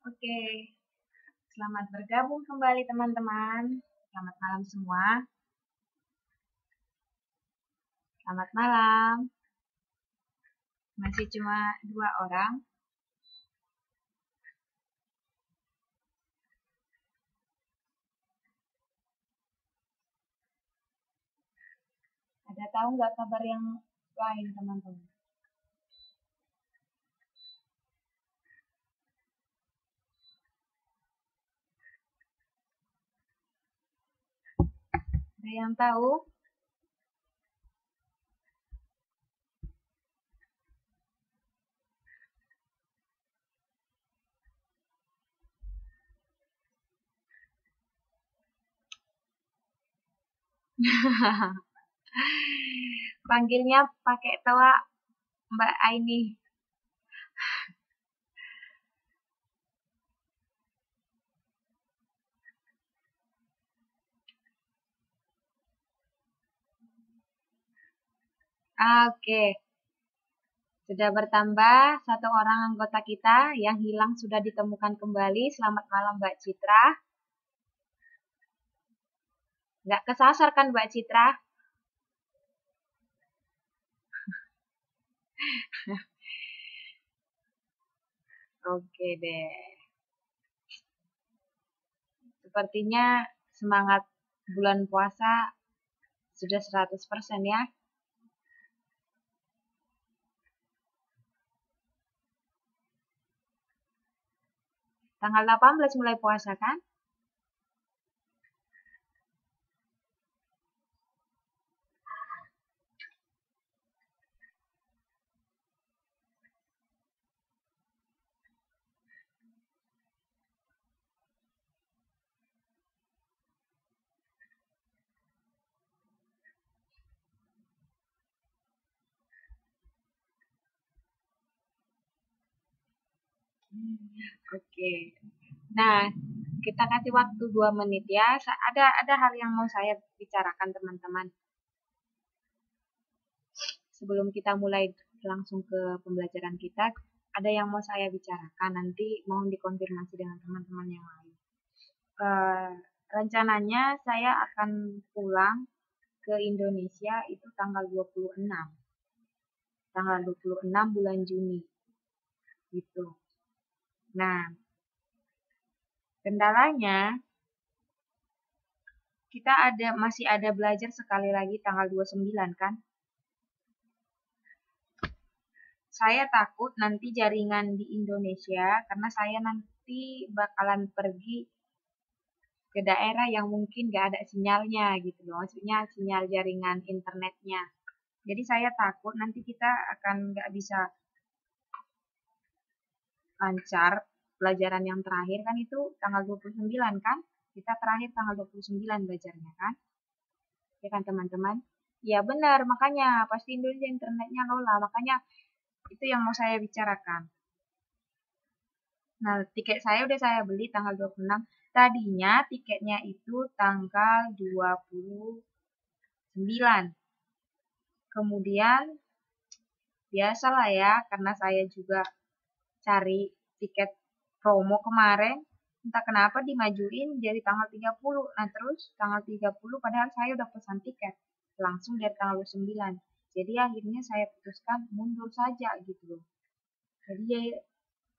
Oke, selamat bergabung kembali teman-teman. Selamat malam semua. Selamat malam. Masih cuma 2 orang. Ada tahu nggak kabar yang lain teman-teman? Ada yang tahu? Panggilnya pakai tawa Mbak Aini. Oke, sudah bertambah 1 orang anggota kita yang hilang sudah ditemukan kembali. Selamat malam Mbak Citra. Nggak kesasar kan Mbak Citra? Oke deh. Sepertinya semangat bulan puasa sudah 100% ya. Tanggal 18 mulai puasa kan? Oke. Nah, kita kasih waktu 2 menit ya. Ada hal yang mau saya bicarakan teman-teman. Sebelum kita mulai langsung ke pembelajaran kita, ada yang mau saya bicarakan. Nanti mohon dikonfirmasi dengan teman-teman yang lain. Uh, rencananya saya akan pulang ke Indonesia itu tanggal 26. Tanggal 26 bulan Juni. Gitu. Nah, kendalanya kita masih ada belajar sekali lagi tanggal 29 kan? Saya takut nanti jaringan di Indonesia karena saya nanti bakalan pergi ke daerah yang mungkin gak ada sinyalnya gitu loh. Maksudnya sinyal jaringan internetnya. Jadi saya takut nanti kita akan gak bisa lancar pelajaran yang terakhir kan itu tanggal 29 kan? Kita terakhir tanggal 29 belajarnya kan? Ya kan teman-teman? Ya benar, makanya pasti Indonesia internetnya lola, makanya itu yang mau saya bicarakan. Nah, tiket saya udah saya beli tanggal 26. Tadinya tiketnya itu tanggal 29. Kemudian biasalah ya, karena saya juga cari tiket promo kemarin, entah kenapa dimajuin jadi tanggal 30. Nah, terus tanggal 30 padahal saya udah pesan tiket langsung dari tanggal 9. Jadi akhirnya saya putuskan mundur saja gitu loh. Jadi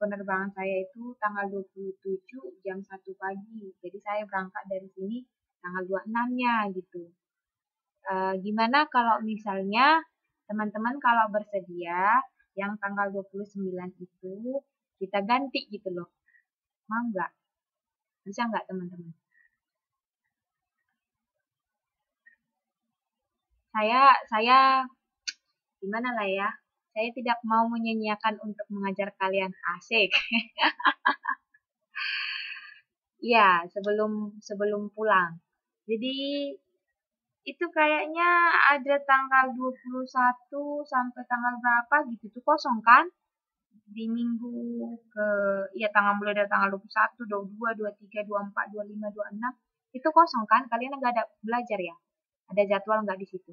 penerbangan saya itu tanggal 27 jam 1 pagi. Jadi saya berangkat dari sini tanggal 26-nya gitu. Gimana kalau misalnya teman-teman kalau bersedia yang tanggal 29 itu kita ganti gitu loh. Mau nggak? Bisa nggak teman-teman? Saya gimana lah ya? Saya tidak mau menyanyiakan untuk mengajar kalian asik. Iya, sebelum sebelum pulang. Jadi itu kayaknya ada tanggal 21 sampai tanggal berapa gitu tuh kosong kan? Di minggu ke ya tanggal mulai dari tanggal 21, 22, 23, 24, 25, 26 itu kosong kan? Kalian nggak ada belajar ya? Ada jadwal nggak di situ?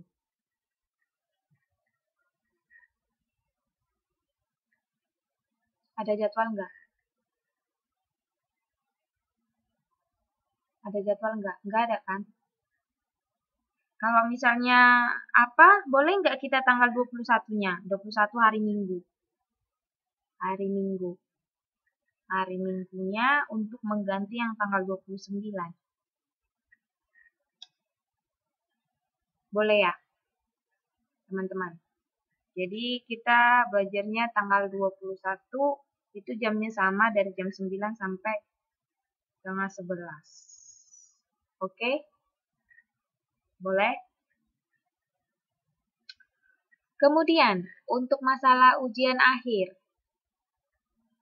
Ada jadwal nggak? Ada jadwal nggak? Nggak ada kan? Kalau misalnya apa, boleh nggak kita tanggal 21-nya? 21 hari Minggu. Hari Minggu. Hari Minggunya untuk mengganti yang tanggal 29. Boleh ya, teman-teman? Jadi kita belajarnya tanggal 21, itu jamnya sama dari jam 9 sampai setengah 11. Oke? Boleh? Kemudian, untuk masalah ujian akhir.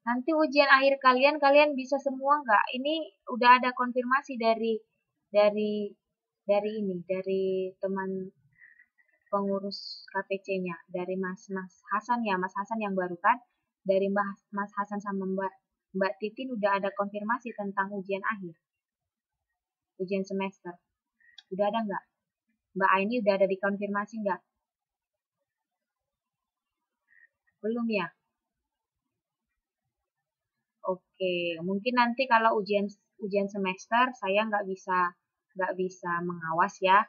Nanti ujian akhir kalian bisa semua nggak? Ini udah ada konfirmasi dari dari teman pengurus KPC-nya, dari Mas Hasan ya, Mas Hasan yang baru kan? Dari Mas Hasan sama Mbak Titin udah ada konfirmasi tentang ujian akhir, ujian semester. Udah ada nggak? Mbak Aini udah ada dikonfirmasi nggak? Belum ya? Oke, mungkin nanti kalau ujian semester saya nggak bisa mengawas ya,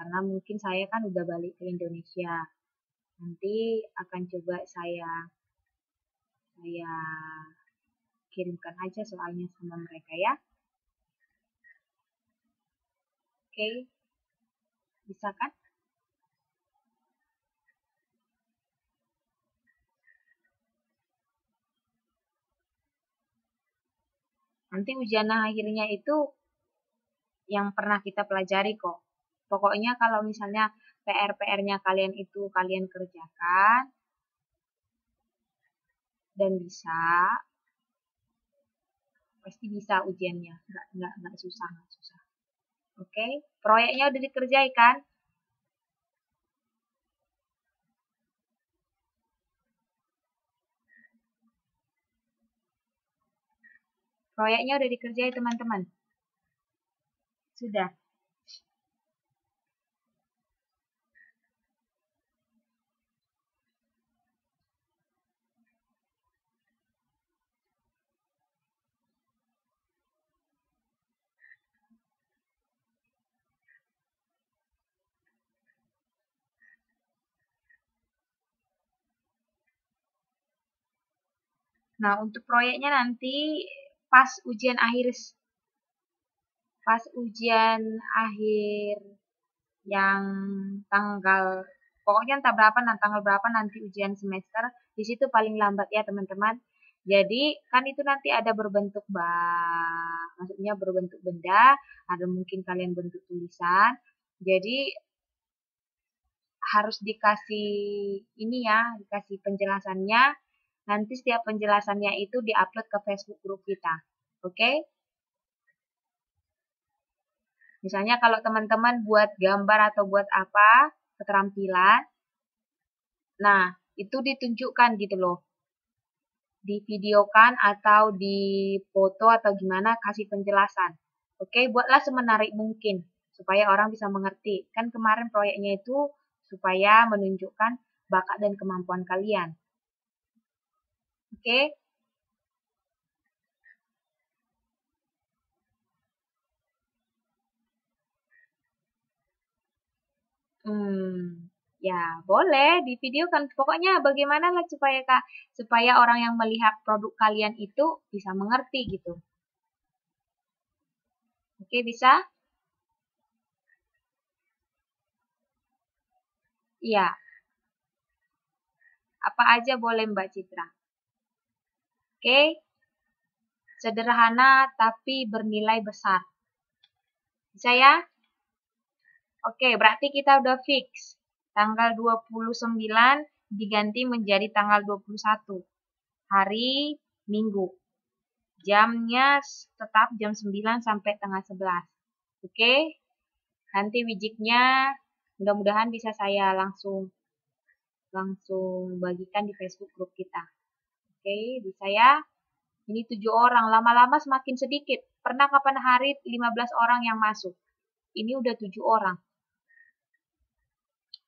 karena mungkin saya kan udah balik ke Indonesia. Nanti akan coba saya kirimkan aja soalnya sama mereka ya. Oke, bisa kan? Nanti ujian akhirnya itu yang pernah kita pelajari kok. Pokoknya kalau misalnya PR-nya kalian itu kalian kerjakan dan bisa, pasti bisa ujiannya. Nggak susah, nggak susah. Oke, proyeknya udah dikerjakan? Proyeknya udah dikerjain teman-teman? Sudah. Nah, untuk proyeknya nanti pas ujian akhir yang pokoknya entah berapa, tanggal berapa nanti ujian semester, di situ paling lambat ya teman-teman. Jadi kan itu nanti ada maksudnya berbentuk benda, ada mungkin kalian bentuk tulisan. Jadi harus dikasih ini ya, dikasih penjelasannya. Nanti setiap penjelasannya itu diupload ke Facebook grup kita. Oke? Misalnya kalau teman-teman buat gambar atau buat apa, keterampilan, nah itu ditunjukkan gitu loh. Divideokan atau di foto atau gimana, kasih penjelasan. Oke, buatlah semenarik mungkin supaya orang bisa mengerti. Kan kemarin proyeknya itu supaya menunjukkan bakat dan kemampuan kalian. Oke? Ya boleh di video kan. Pokoknya bagaimana lah supaya orang yang melihat produk kalian itu bisa mengerti gitu. Oke, bisa? Iya. Apa aja boleh Mbak Citra. Oke? Sederhana tapi bernilai besar. Bisa ya? Oke, berarti kita udah fix. Tanggal 29 diganti menjadi tanggal 21. Hari Minggu. Jamnya tetap jam 9 sampai tengah 11. Oke? Nanti widgetnya mudah-mudahan bisa saya langsung bagikan di Facebook grup kita. Oke, bisa ya? Ini 7 orang, lama-lama semakin sedikit. Pernah kapan hari 15 orang yang masuk? Ini udah 7 orang.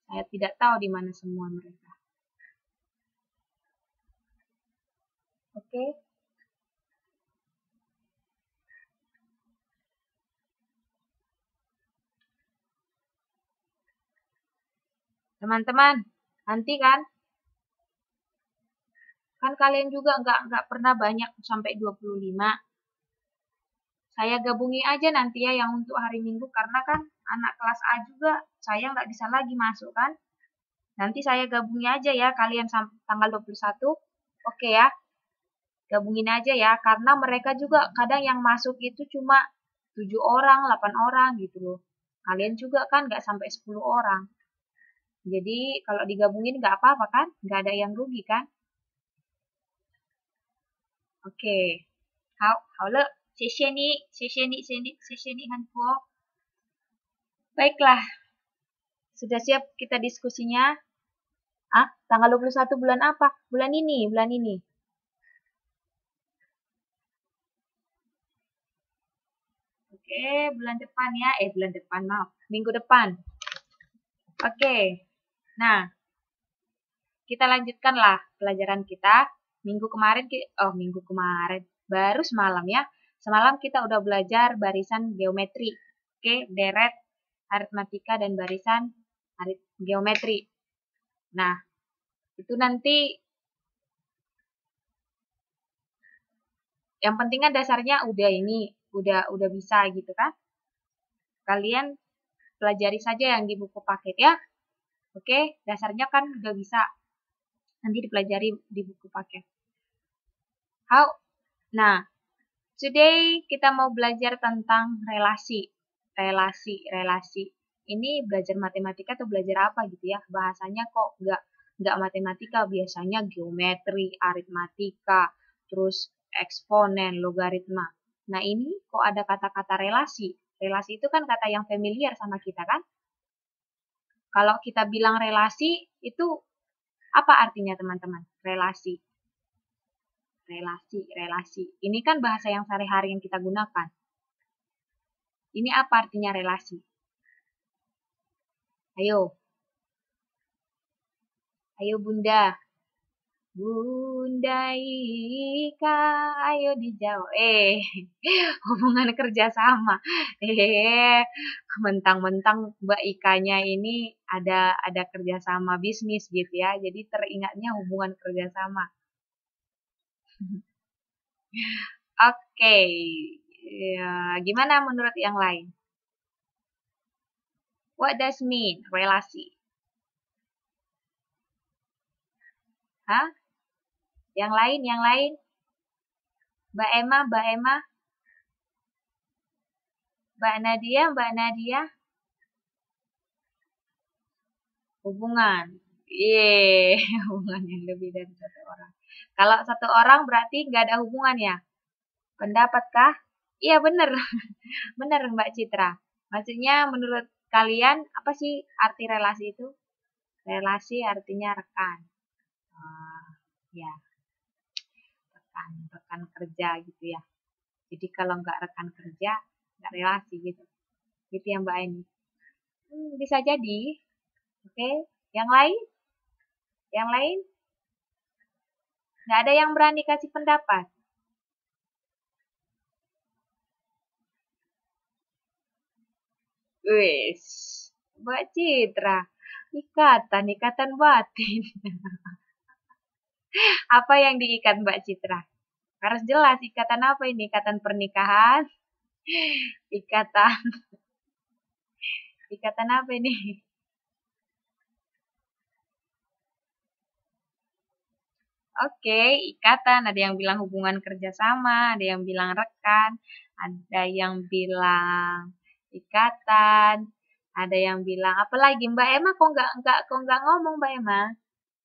Saya tidak tahu di mana semua mereka. Oke. Teman-teman, nanti kan kalian juga nggak pernah banyak sampai 25. Saya gabungi aja nanti ya yang untuk hari Minggu, karena kan anak kelas A juga saya nggak bisa lagi masuk kan. Nanti saya gabungi aja ya kalian sampai tanggal 21. Oke ya, gabungin aja ya, karena mereka juga kadang yang masuk itu cuma 7 orang, 8 orang gitu loh. Kalian juga kan nggak sampai 10 orang. Jadi kalau digabungin nggak apa-apa kan, nggak ada yang rugi kan. Oke, 好了，谢谢你，谢谢你，谢谢你很多。Baiklah, sudah siap kita diskusinya? Tanggal 21 bulan apa? Bulan ini, bulan ini. Oke, bulan depan ya. Bulan depan, maaf. Minggu depan. Oke. Nah, kita lanjutkanlah pelajaran kita. Minggu kemarin. Baru semalam ya. Semalam kita udah belajar barisan geometri. Oke, deret, aritmatika, dan barisan geometri. Nah, itu nanti yang penting kan dasarnya udah ini, udah bisa gitu kan. Kalian pelajari saja yang di buku paket ya. Oke, dasarnya kan udah bisa. Nanti dipelajari di buku paket. Nah, today kita mau belajar tentang relasi. Relasi. Ini belajar matematika atau belajar apa gitu ya? Bahasanya kok nggak matematika, biasanya geometri, aritmatika, terus eksponen, logaritma. Nah, ini kok ada kata-kata relasi. Relasi itu kan kata yang familiar sama kita kan? Kalau kita bilang relasi, itu apa artinya teman-teman? Relasi. Ini kan bahasa yang sehari-hari yang kita gunakan. Ini apa artinya relasi? Ayo Bunda. Bunda Ika, ayo dijawab. Hubungan kerjasama. Mentang-mentang Mbak Ikanya ini ada kerjasama bisnis gitu ya. Jadi teringatnya hubungan kerjasama. Oke. Ya, gimana menurut yang lain? What does mean relasi? Yang lain? Mbak Emma? Mbak Nadia? Hubungan. Hubungan yang lebih dari satu orang. Kalau satu orang berarti nggak ada hubungan ya? Pendapatkah? Iya benar. Benar Mbak Citra. Maksudnya menurut kalian apa sih arti relasi itu? Relasi artinya rekan. Ya, rekan kerja gitu ya. Jadi kalau nggak rekan kerja, nggak relasi gitu. Gitu ya Mbak Eni. Bisa jadi. Oke, yang lain? Nggak ada yang berani kasih pendapat. Wis, Mbak Citra, ikatan batin. Apa yang diikat Mbak Citra? Harus jelas ikatan apa ini? Ikatan pernikahan? Ikatan apa ini? Oke, ikatan. Ada yang bilang hubungan kerjasama, ada yang bilang rekan, ada yang bilang ikatan, ada yang bilang apa lagi? Mbak Emma kok nggak ngomong Mbak Emma?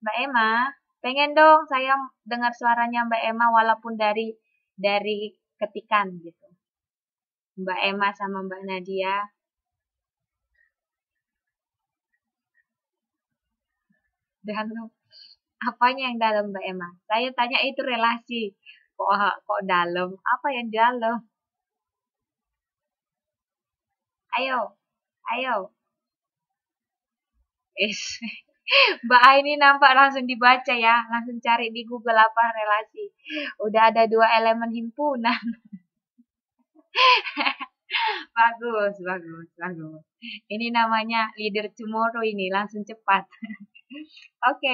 Mbak Emma, pengen dong saya dengar suaranya Mbak Emma walaupun dari ketikan gitu. Mbak Emma sama Mbak Nadia. Dalam. Apanya yang dalam Mbak Emma? Saya tanya itu relasi. Kok dalam? Apa yang dalam? Ayo. Mbak Aini nampak langsung dibaca ya. Langsung cari di Google apa relasi. Udah ada 2 elemen himpunan. Bagus, bagus, bagus. Ini namanya leader tomorrow ini, langsung cepat. Oke,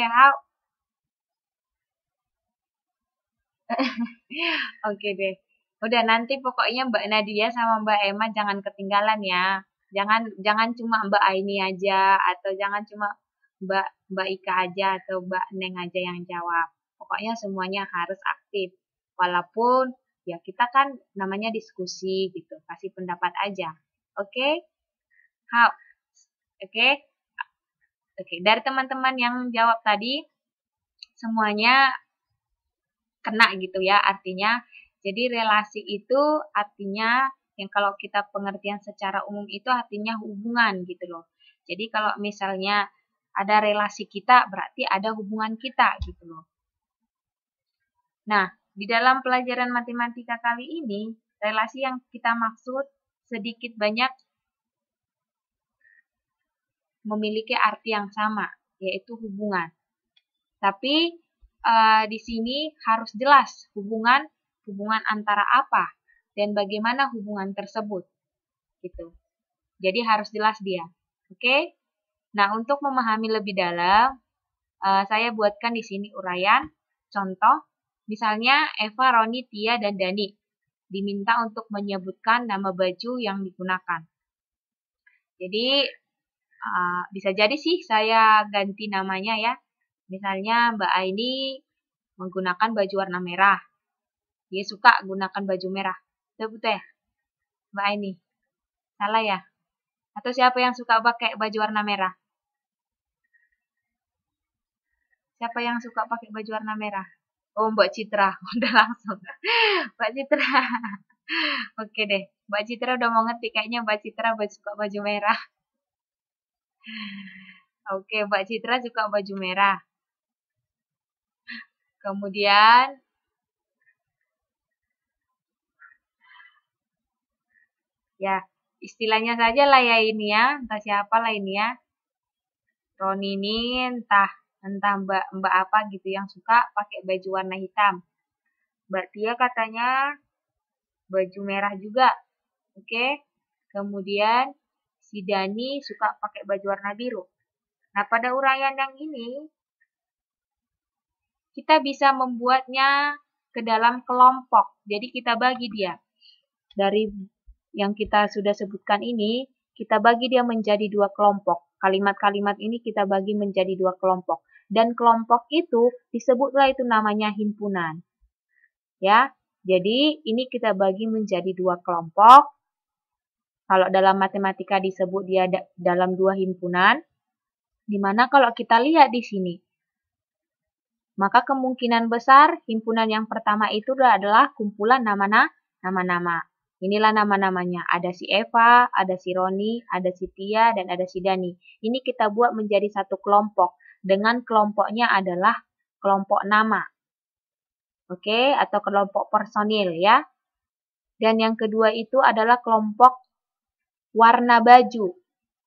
oke deh. Udah nanti pokoknya Mbak Nadia sama Mbak Emma jangan ketinggalan ya. Jangan jangan cuma Mbak Aini aja atau jangan cuma Mbak Mbak Ika aja atau Mbak Neng aja yang jawab. Pokoknya semuanya harus aktif. Walaupun ya kita kan namanya diskusi gitu, kasih pendapat aja. Oke? How? Oke? Oke, dari teman-teman yang jawab tadi semuanya kena gitu ya artinya. Jadi relasi itu artinya yang kalau kita pengertian secara umum itu artinya hubungan gitu loh. Jadi kalau misalnya ada relasi kita berarti ada hubungan kita gitu loh. Nah, di dalam pelajaran matematika kali ini relasi yang kita maksud sedikit banyak memiliki arti yang sama, yaitu hubungan. Tapi di sini harus jelas hubungan antara apa dan bagaimana hubungan tersebut gitu. Jadi harus jelas dia. Oke? Nah, untuk memahami lebih dalam saya buatkan di sini uraian contoh. Misalnya Eva, Roni, Tia, dan Dani diminta untuk menyebutkan nama baju yang digunakan. Jadi bisa jadi sih saya ganti namanya ya. Misalnya Mbak Aini menggunakan baju warna merah. Dia suka gunakan baju merah. Betul ya? Mbak Aini. Salah ya? Atau siapa yang suka pakai baju warna merah? Siapa yang suka pakai baju warna merah? Oh, Mbak Citra. Udah langsung. Mbak Citra. Oke deh. Mbak Citra udah mau ngerti. Kayaknya Mbak Citra suka baju merah. Oke, Mbak Citra suka baju merah. Kemudian ya istilahnya saja lah ya ini ya, entah siapa lah ini ya. Roni ini entah mbak apa gitu yang suka pakai baju warna hitam. Mbak Tia katanya baju merah juga. Oke. Kemudian si Dani suka pakai baju warna biru. Nah, pada uraian yang ini kita bisa membuatnya ke dalam kelompok. Jadi kita bagi dia. Dari yang kita sudah sebutkan ini, kita bagi dia menjadi dua kelompok. Kalimat-kalimat ini kita bagi menjadi dua kelompok. Dan kelompok itu disebutlah itu namanya himpunan. Ya, jadi ini kita bagi menjadi dua kelompok. Kalau dalam matematika disebut dia dalam dua himpunan. Dimana kalau kita lihat di sini, maka kemungkinan besar himpunan yang pertama itu adalah kumpulan nama-nama. Inilah nama-namanya. Ada si Eva, ada si Roni, ada si Tia, dan ada si Dani. Ini kita buat menjadi satu kelompok. Dengan kelompoknya adalah kelompok nama. Oke, atau kelompok personil ya. Dan yang kedua itu adalah kelompok warna baju.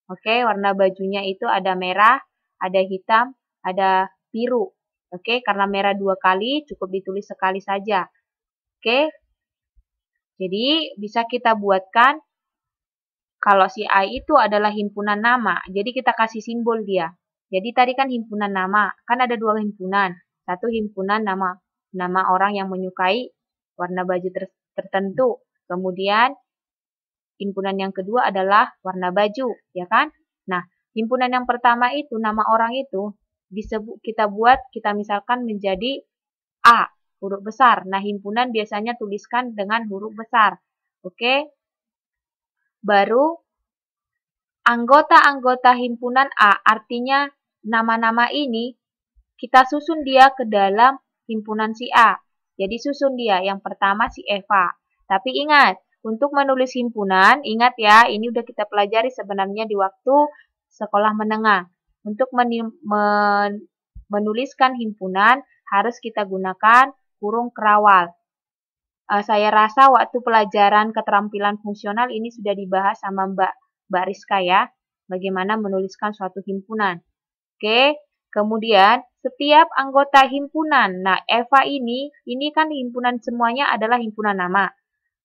Oke, warna bajunya itu ada merah, ada hitam, ada biru. Oke, karena merah 2 kali, cukup ditulis sekali saja. Oke, jadi bisa kita buatkan, kalau si A itu adalah himpunan nama, jadi kita kasih simbol dia. Jadi tadi kan himpunan nama, kan ada dua himpunan. Satu himpunan nama orang yang menyukai warna baju tertentu. Kemudian himpunan yang kedua adalah warna baju, ya kan? Nah, himpunan yang pertama itu, nama orang itu, kita misalkan menjadi A, huruf besar. Nah, himpunan biasanya tuliskan dengan huruf besar. Oke? Baru, anggota-anggota himpunan A, artinya nama-nama ini, kita susun dia ke dalam himpunan si A. Jadi susun dia, yang pertama si Eva. Tapi ingat, untuk menulis himpunan, ingat ya, ini udah kita pelajari sebenarnya di waktu sekolah menengah. Untuk menuliskan himpunan, harus kita gunakan kurung kerawal. Saya rasa waktu pelajaran keterampilan fungsional ini sudah dibahas sama Mbak Rizka ya, bagaimana menuliskan suatu himpunan. Oke, kemudian setiap anggota himpunan, nah Eva ini kan himpunan semuanya adalah himpunan nama.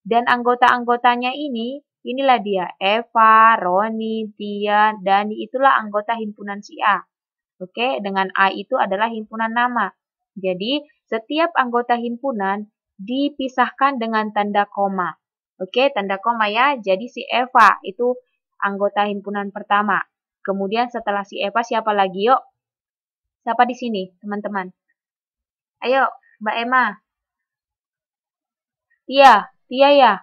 Dan anggota-anggotanya ini Inilah dia, Eva, Roni, Tia, Dani, itulah anggota himpunan si A. Oke, dengan A itu adalah himpunan nama. Jadi, setiap anggota himpunan dipisahkan dengan tanda koma. Oke, tanda koma ya. Jadi si Eva itu anggota himpunan pertama. Kemudian setelah si Eva siapa lagi yuk? Siapa di sini, teman-teman? Ayo, Mbak Emma. Tia ya.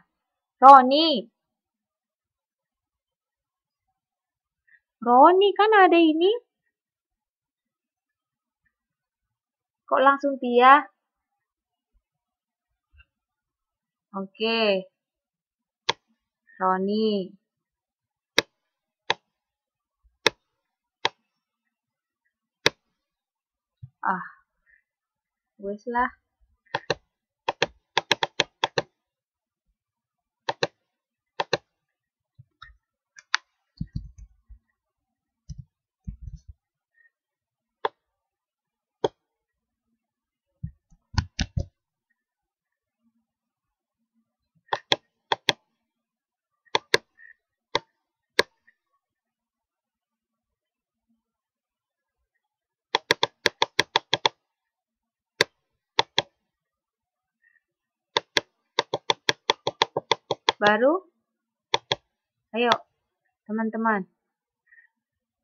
Roni kan ada ini. Kok langsung Tia? Oke. Roni. Wes lah. Baru? Ayo, teman-teman.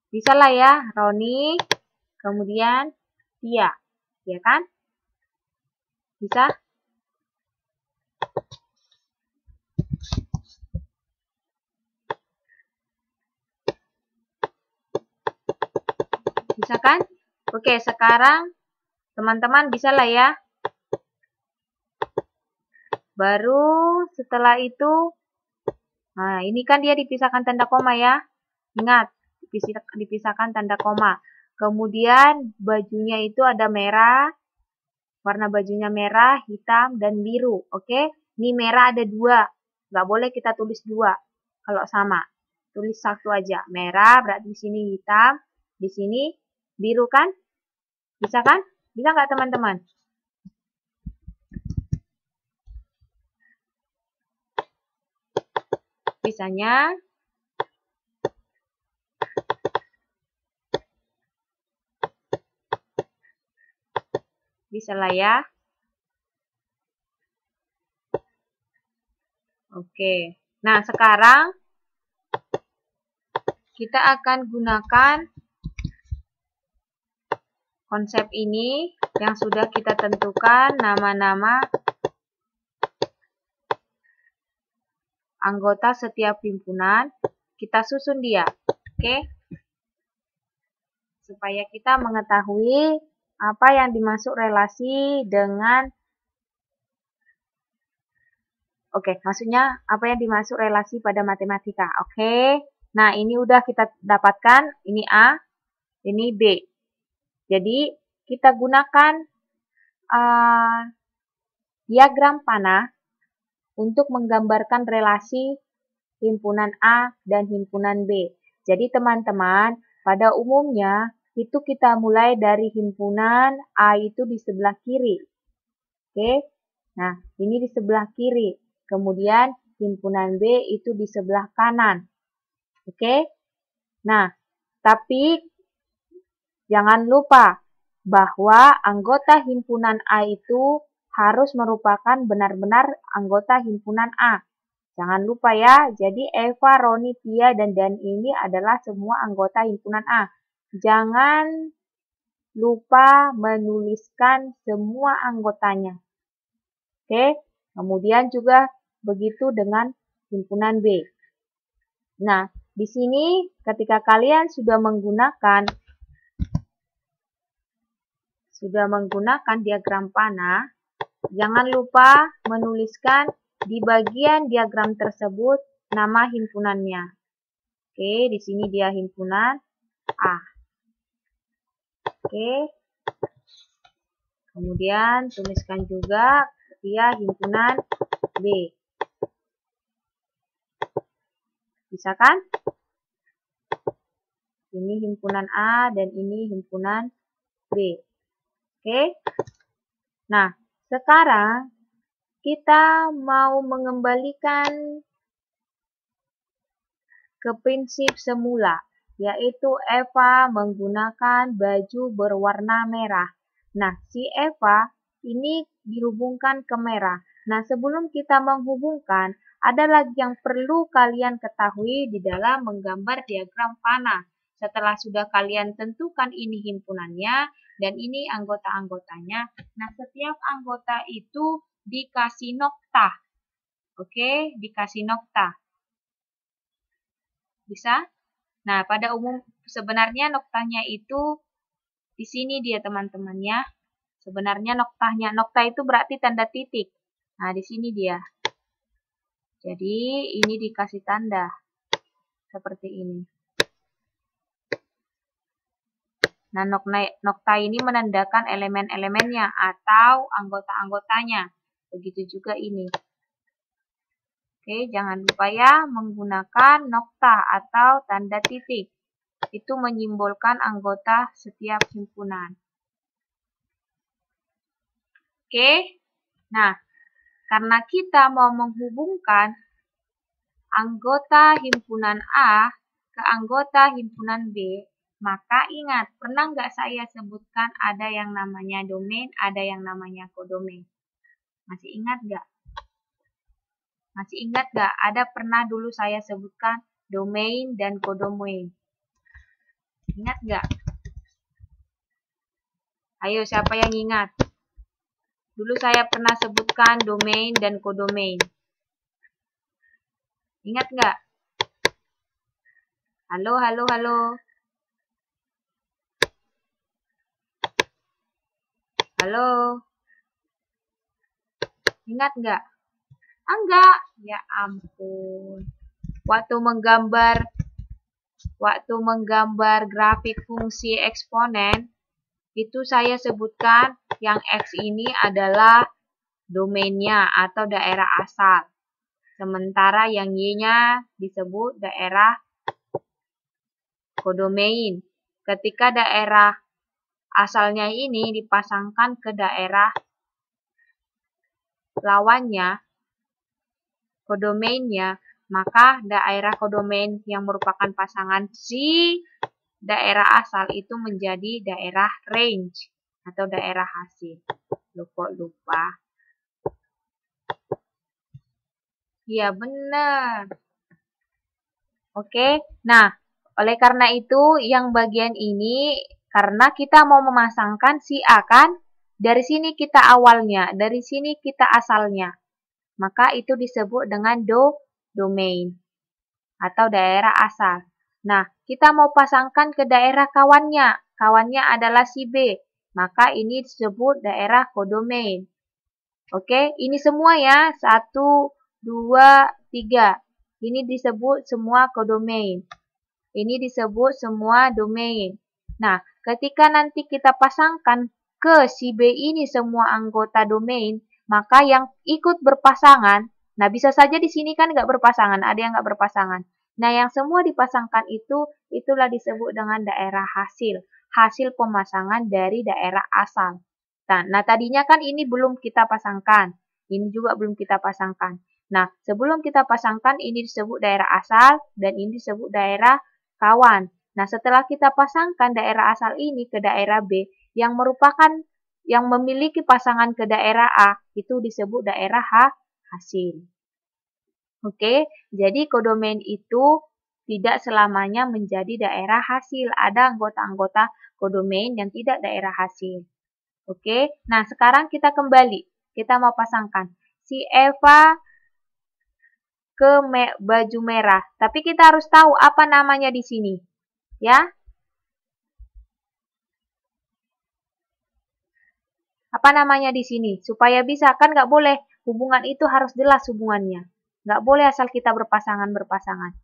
Bisa lah ya, Roni, kemudian Tia. Ya kan? Bisa? Bisa kan? Oke, sekarang teman-teman bisa lah ya. Baru setelah itu, nah ini kan dia dipisahkan tanda koma ya. Ingat, dipisahkan tanda koma. Kemudian bajunya itu ada merah, warna bajunya merah, hitam, dan biru. Oke, ini merah ada 2. Nggak boleh kita tulis 2 kalau sama. Tulis 1 aja. Merah berarti di sini hitam, di sini biru kan? Bisa kan? Bisa nggak teman-teman? Bisanya bisa lah ya. Oke. Nah, sekarang kita akan gunakan konsep ini yang sudah kita tentukan nama-nama anggota setiap himpunan. Kita susun dia. Oke. Supaya kita mengetahui apa yang dimaksud relasi dengan maksudnya apa yang dimaksud relasi pada matematika. Oke. Nah, ini udah kita dapatkan, ini A, ini B. Jadi, kita gunakan diagram panah untuk menggambarkan relasi himpunan A dan himpunan B. Jadi, teman-teman, pada umumnya itu kita mulai dari himpunan A itu di sebelah kiri. Oke. Nah, ini di sebelah kiri. Kemudian himpunan B itu di sebelah kanan. Oke? Nah, tapi jangan lupa bahwa anggota himpunan A itu harus merupakan benar-benar anggota himpunan A. Jangan lupa ya, jadi Eva, Roni, Tia, dan Dan ini adalah semua anggota himpunan A. Jangan lupa menuliskan semua anggotanya. Oke? Kemudian juga begitu dengan himpunan B. Nah, di sini ketika kalian sudah menggunakan diagram panah, jangan lupa menuliskan di bagian diagram tersebut nama himpunannya. Oke, di sini dia himpunan A. Oke. Kemudian tuliskan juga dia himpunan B. Bisa kan? Ini himpunan A dan ini himpunan B. Oke. Nah, sekarang kita mau mengembalikan ke prinsip semula, yaitu Eva menggunakan baju berwarna merah. Nah, si Eva ini dihubungkan ke merah. Nah, sebelum kita menghubungkan, ada lagi yang perlu kalian ketahui di dalam menggambar diagram panah. Setelah sudah kalian tentukan ini himpunannya dan ini anggota-anggotanya, nah setiap anggota itu dikasih nokta. Oke, dikasih nokta. Bisa? Nah, pada umum sebenarnya noktanya itu di sini dia teman-teman ya. Sebenarnya noktanya, nokta itu berarti tanda titik. Nah, di sini dia. Jadi, ini dikasih tanda seperti ini. Nah, nokta ini menandakan elemen-elemennya atau anggota-anggotanya. Begitu juga ini. Oke, jangan lupa ya menggunakan nokta atau tanda titik. Itu menyimbolkan anggota setiap himpunan. Oke, nah karena kita mau menghubungkan anggota himpunan A ke anggota himpunan B, maka ingat, pernah nggak saya sebutkan ada yang namanya domain, ada yang namanya kodomain? Masih ingat nggak? Masih ingat nggak? Ada pernah dulu saya sebutkan domain dan kodomain. Ingat nggak? Ayo, siapa yang ingat? Dulu saya pernah sebutkan domain dan kodomain. Ingat nggak? Halo, halo, halo. Halo. Ingat nggak? Enggak. Ya ampun. Waktu menggambar grafik fungsi eksponen, itu saya sebutkan yang X ini adalah domainnya atau daerah asal. Sementara yang Y-nya disebut daerah kodomain. Ketika daerah asalnya ini dipasangkan ke daerah lawannya, kodomainnya, maka daerah kodomain yang merupakan pasangan si daerah asal itu menjadi daerah range atau daerah hasil. Lupa. Iya benar. Oke, nah oleh karena itu yang bagian ini karena kita mau memasangkan si A kan, dari sini kita awalnya, dari sini kita asalnya. Maka itu disebut dengan domain atau daerah asal. Nah, kita mau pasangkan ke daerah kawannya. Kawannya adalah si B. Maka ini disebut daerah kodomain. Oke, ini semua ya. 1, 2, 3. Ini disebut semua kodomain. Ini disebut semua domain. Nah, ketika nanti kita pasangkan ke si B ini semua anggota domain, maka yang ikut berpasangan, nah bisa saja di sini kan nggak berpasangan, ada yang nggak berpasangan. Nah, yang semua dipasangkan itulah disebut dengan daerah hasil. Hasil pemasangan dari daerah asal. Nah, tadinya kan ini belum kita pasangkan. Ini juga belum kita pasangkan. Nah, sebelum kita pasangkan ini disebut daerah asal dan ini disebut daerah kawan. Nah, setelah kita pasangkan daerah asal ini ke daerah B yang memiliki pasangan ke daerah A, itu disebut daerah hasil. Oke, jadi kodomain itu tidak selamanya menjadi daerah hasil. Ada anggota-anggota kodomain yang tidak daerah hasil. Oke, nah sekarang kita kembali. Kita mau pasangkan si Eva ke baju merah. Tapi kita harus tahu apa namanya di sini. Ya. Apa namanya di sini? Supaya bisa, kan nggak boleh. Hubungan itu harus jelas hubungannya. Nggak boleh asal kita berpasangan-berpasangan.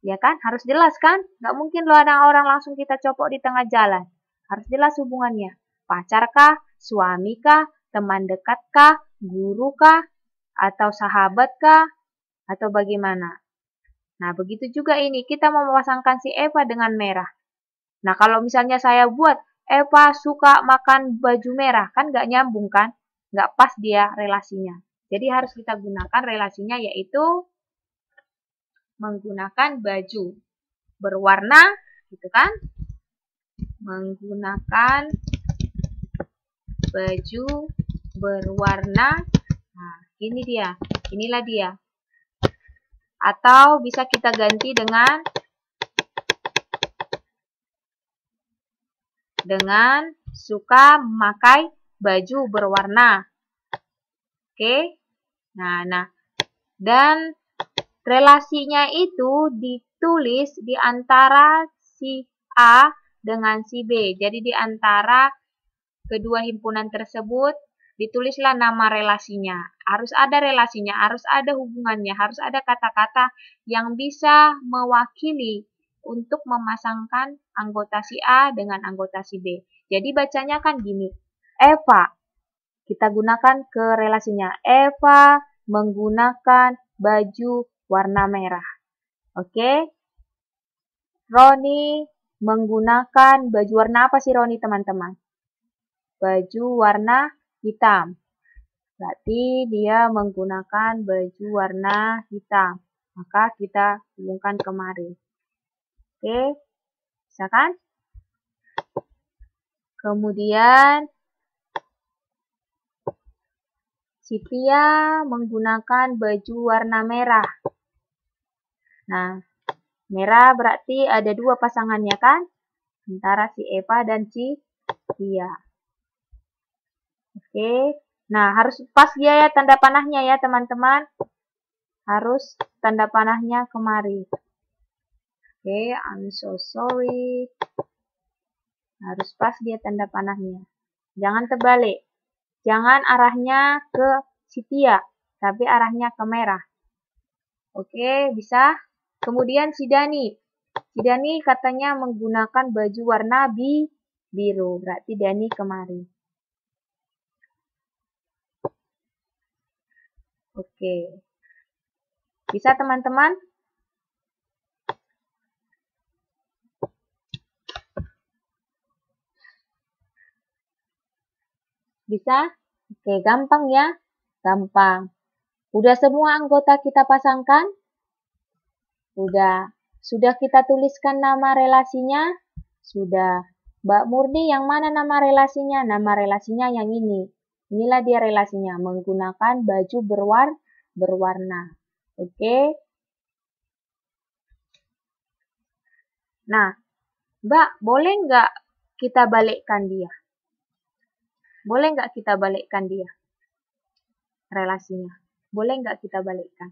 Ya kan? Harus jelas kan? Nggak mungkin loh ada orang langsung kita copok di tengah jalan. Harus jelas hubungannya. Pacar kah? Suami kah? Teman dekat kah? Guru kah? Atau sahabat kah? Atau bagaimana? Nah, begitu juga ini. Kita mau memasangkan si Eva dengan merah. Nah, kalau misalnya saya buat Eva suka makan baju merah, kan nggak nyambung kan? Nggak pas dia relasinya. Jadi harus kita gunakan relasinya yaitu menggunakan baju berwarna, gitu kan? Menggunakan baju berwarna. Nah, ini dia. Inilah dia. Atau bisa kita ganti dengan suka memakai baju berwarna. Oke. Nah. Dan relasinya itu ditulis di antara si A dengan si B. Jadi di antara kedua himpunan tersebut ditulislah nama relasinya. Harus ada relasinya, harus ada hubungannya, harus ada kata-kata yang bisa mewakili untuk memasangkan anggota si A dengan anggota si B. Jadi bacanya kan gini, Eva, kita gunakan ke relasinya. Eva menggunakan baju warna merah. Oke? Roni menggunakan baju warna apa sih Roni, teman-teman? Baju warna hitam. Berarti dia menggunakan baju warna hitam. Maka kita hubungkan kemari. Oke? Bisa kan? Kemudian Cynthia menggunakan baju warna merah. Nah, merah berarti ada dua pasangannya kan? Antara si Eva dan si Cynthia. Oke. Nah, harus pas dia ya tanda panahnya ya teman-teman. Harus tanda panahnya kemari. Oke, I'm so sorry. Harus pas dia tanda panahnya. Jangan terbalik. Jangan arahnya ke Cynthia, tapi arahnya ke merah. Oke, bisa. Kemudian si Dani. Si Dani katanya menggunakan baju warna biru. Berarti Dani kemari. Oke. Bisa teman-teman? Bisa? Oke, gampang ya. Gampang. Udah semua anggota kita pasangkan? Udah. Sudah kita tuliskan nama relasinya? Sudah. Mbak Murni yang mana nama relasinya? Nama relasinya yang ini. Inilah dia relasinya. Menggunakan baju berwarna. Oke. Nah, Mbak, boleh nggak kita balikkan dia? Boleh nggak kita balikkan dia? Relasinya. Boleh nggak kita balikkan?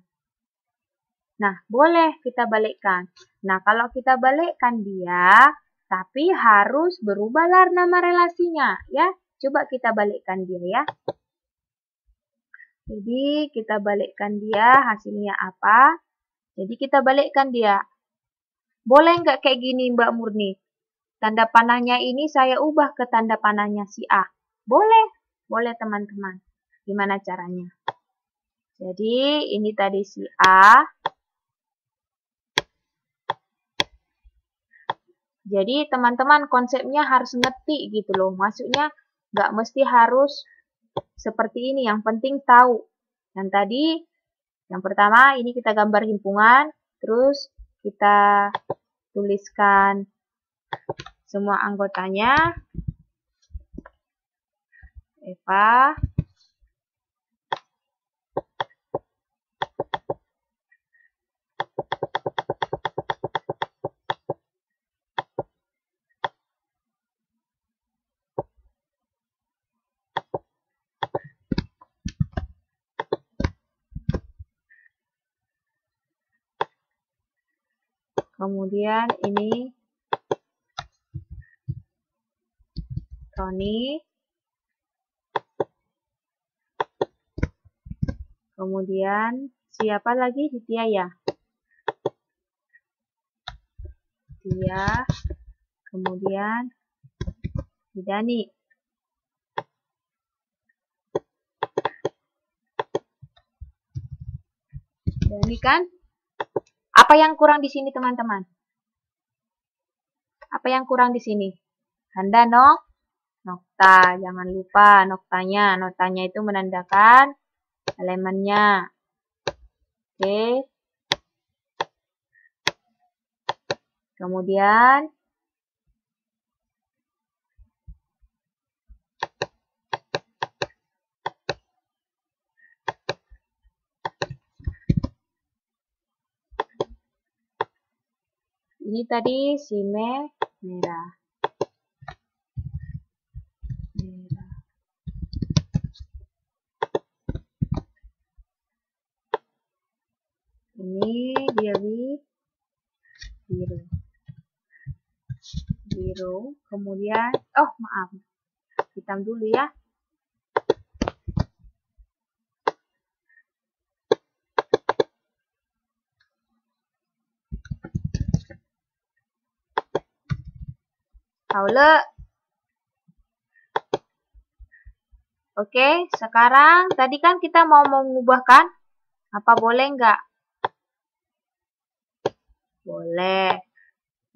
Nah, boleh kita balikkan. Nah, kalau kita balikkan dia, tapi harus berubahlah nama relasinya, ya. Coba kita balikkan dia, ya. Jadi, kita balikkan dia, hasilnya apa? Jadi, kita balikkan dia. Boleh nggak kayak gini, Mbak Murni? Tanda panahnya ini saya ubah ke tanda panahnya si A. Boleh. Boleh, teman-teman. Gimana caranya? Jadi, ini tadi si A. Jadi teman-teman konsepnya harus ngerti gitu loh. Maksudnya nggak mesti harus seperti ini. Yang penting tahu. Yang tadi, yang pertama ini kita gambar himpungan. Terus kita tuliskan semua anggotanya. Eva. Kemudian ini Roni. Kemudian siapa lagi? Cynthia ya. Cynthia. Kemudian Dani. Dani kan? Apa yang kurang di sini teman-teman? Apa yang kurang di sini? Tanda nokta. Jangan lupa noktanya. Notanya itu menandakan elemennya. Oke. Kemudian ini tadi si merah. Ini dia biru. Kemudian, oh maaf, hitam dulu ya. Haule. Oke, sekarang tadi kan kita mau mengubahkan. Apa boleh nggak? Boleh.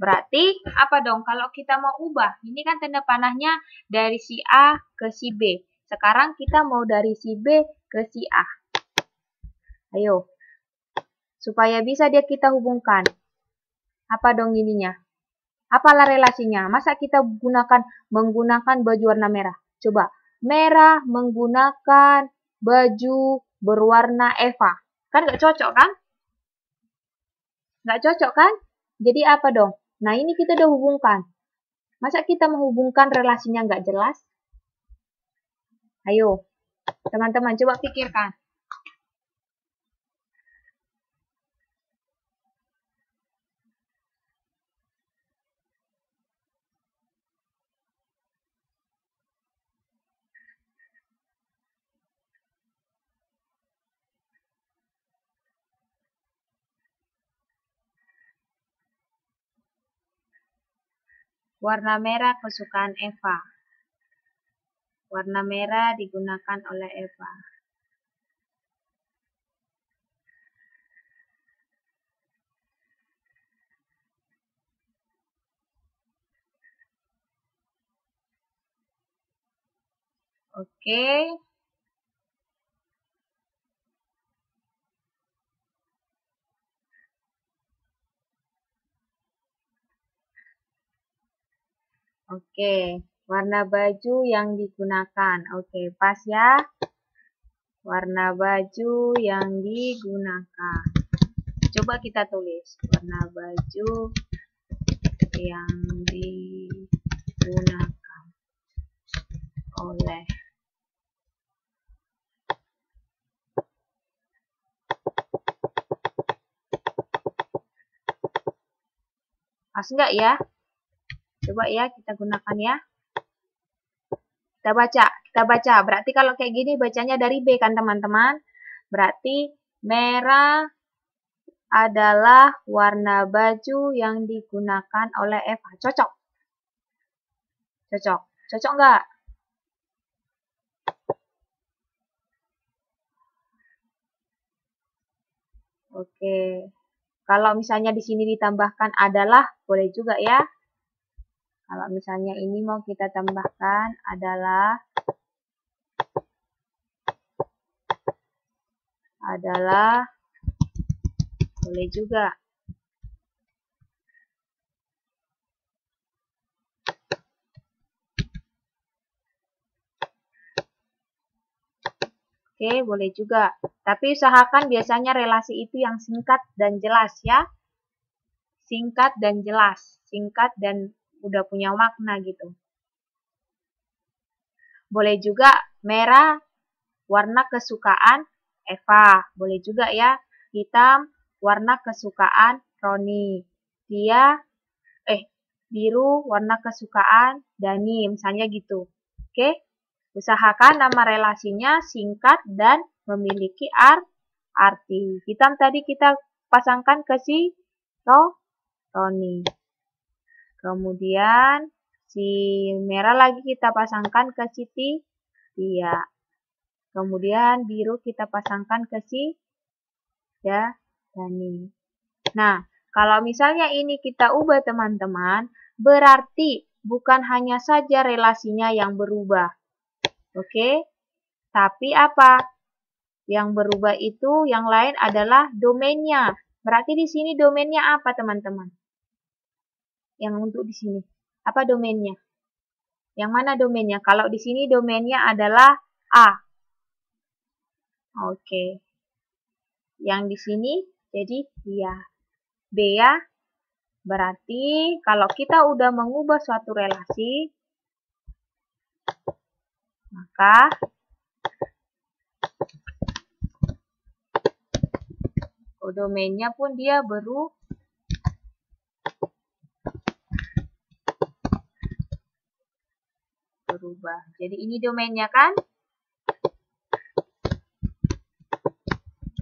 Berarti apa dong kalau kita mau ubah? Ini kan tanda panahnya dari si A ke si B. Sekarang kita mau dari si B ke si A. Ayo. Supaya bisa dia kita hubungkan. Apa dong ininya? Apalah relasinya? Masa kita menggunakan baju warna merah? Coba. Merah menggunakan baju berwarna Eva. Kan nggak cocok kan? Nggak cocok kan? Jadi apa dong? Nah ini kita udah hubungkan. Masa kita menghubungkan relasinya nggak jelas? Ayo, teman-teman coba pikirkan. Warna merah kesukaan Eva. Warna merah digunakan oleh Eva. Oke. Oke, warna baju yang digunakan. Oke, pas ya. Warna baju yang digunakan. Coba kita tulis. Warna baju yang digunakan oleh. Pas enggak ya? Coba ya kita gunakan ya. Kita baca. Berarti kalau kayak gini bacanya dari B kan teman-teman? Berarti merah adalah warna baju yang digunakan oleh Eva. Cocok? Cocok. Cocok enggak? Oke. Kalau misalnya di sini ditambahkan adalah, boleh juga ya. Kalau misalnya ini mau kita tambahkan adalah boleh juga. Oke, boleh juga. Tapi usahakan biasanya relasi itu yang singkat dan jelas ya. Singkat dan jelas. Singkat dan udah punya makna gitu. Boleh juga merah warna kesukaan Eva. Boleh juga ya. Hitam warna kesukaan Roni. Biru warna kesukaan Dani. Misalnya gitu. Oke. Usahakan nama relasinya singkat dan memiliki arti. Hitam tadi kita pasangkan ke si Roni. Kemudian si merah lagi kita pasangkan ke si Tia. Kemudian biru kita pasangkan ke si Dani. Nah, kalau misalnya ini kita ubah teman-teman, berarti bukan hanya saja relasinya yang berubah. Oke, tapi apa? Yang berubah itu yang lain adalah domainnya. Berarti di sini domainnya apa teman-teman? yang untuk di sini? Apa domainnya? Yang mana domainnya? Kalau di sini domainnya adalah A. Oke. Yang di sini jadi ya B ya. Berarti kalau kita udah mengubah suatu relasi, maka domainnya pun dia berubah. Jadi ini domainnya kan?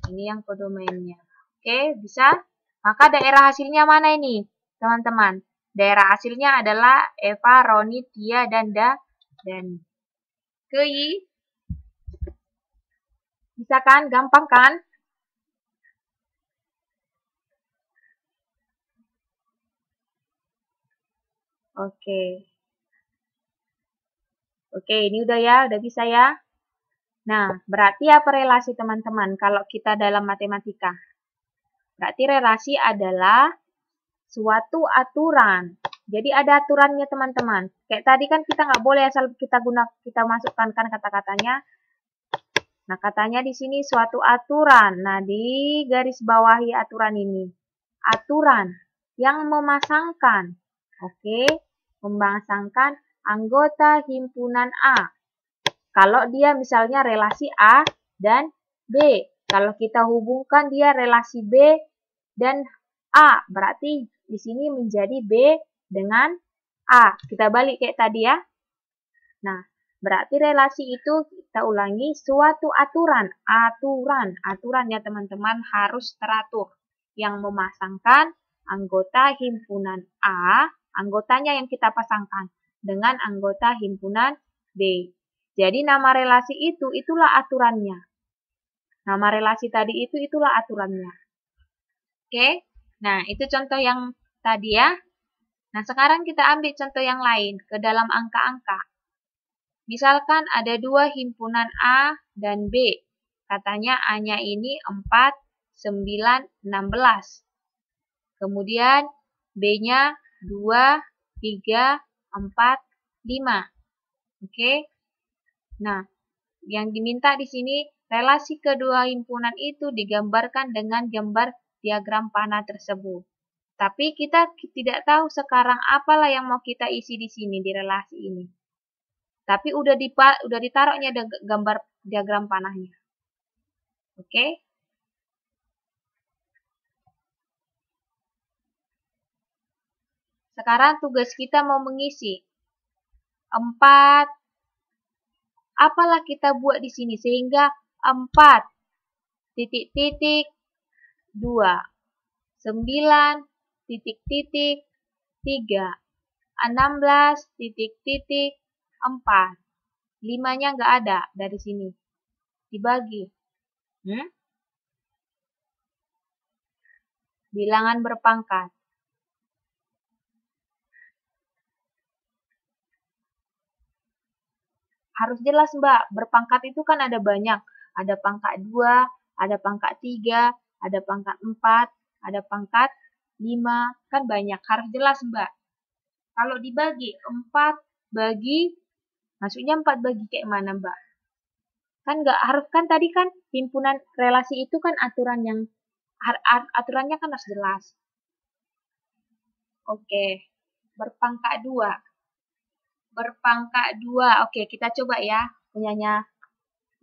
Ini yang kodomainnya. Oke, bisa? Maka daerah hasilnya mana ini, teman-teman? Daerah hasilnya adalah Eva, Roni, Tia, dan Dani. Kei? Bisa kan? Gampang kan? Oke. Oke, ini udah ya, udah bisa ya. Nah, berarti apa relasi teman-teman kalau kita dalam matematika? Berarti relasi adalah suatu aturan. Jadi ada aturannya teman-teman. Kayak tadi kan kita nggak boleh asal kita masukkan kan kata-katanya. Nah, katanya di sini suatu aturan. Nah, di garis bawahi aturan ini. Aturan yang memasangkan. Oke, memasangkan anggota himpunan A. Kalau dia misalnya relasi A dan B. Kalau kita hubungkan dia relasi B dan A, berarti di sini menjadi B dengan A. Kita balik kayak tadi ya. Nah, berarti relasi itu kita ulangi suatu aturan. Aturan ya teman-teman harus teratur. Yang memasangkan anggota himpunan A, anggotanya yang kita pasangkan dengan anggota himpunan B. Jadi nama relasi itu, itulah aturannya. Nama relasi tadi itu, itulah aturannya. Oke, nah itu contoh yang tadi ya. Nah sekarang kita ambil contoh yang lain ke dalam angka-angka. Misalkan ada dua himpunan A dan B. Katanya A-nya ini 4, 9, 16. Kemudian B-nya 2, 3, 4, 5. Oke. Nah, yang diminta di sini relasi kedua himpunan itu digambarkan dengan gambar diagram panah tersebut. Tapi kita tidak tahu sekarang apalah yang mau kita isi di sini di relasi ini. Tapi udah ditaruhnya gambar diagram panahnya. Oke? Sekarang tugas kita mau mengisi 4. Apalah kita buat di sini sehingga 4 titik-titik 2, 9 titik-titik 3, 16 titik-titik 4. 5-nya nggak ada dari sini. Dibagi. Bilangan berpangkat. Harus jelas Mbak, berpangkat itu kan ada banyak. Ada pangkat 2, ada pangkat 3, ada pangkat 4, ada pangkat 5, kan banyak. Harus jelas Mbak. Kalau dibagi 4 bagi, maksudnya 4 bagi kayak mana Mbak? Kan nggak harus, kan tadi kan himpunan relasi itu kan aturannya kan harus jelas. Oke, berpangkat 2. Berpangkat 2. Oke, kita coba ya punyanya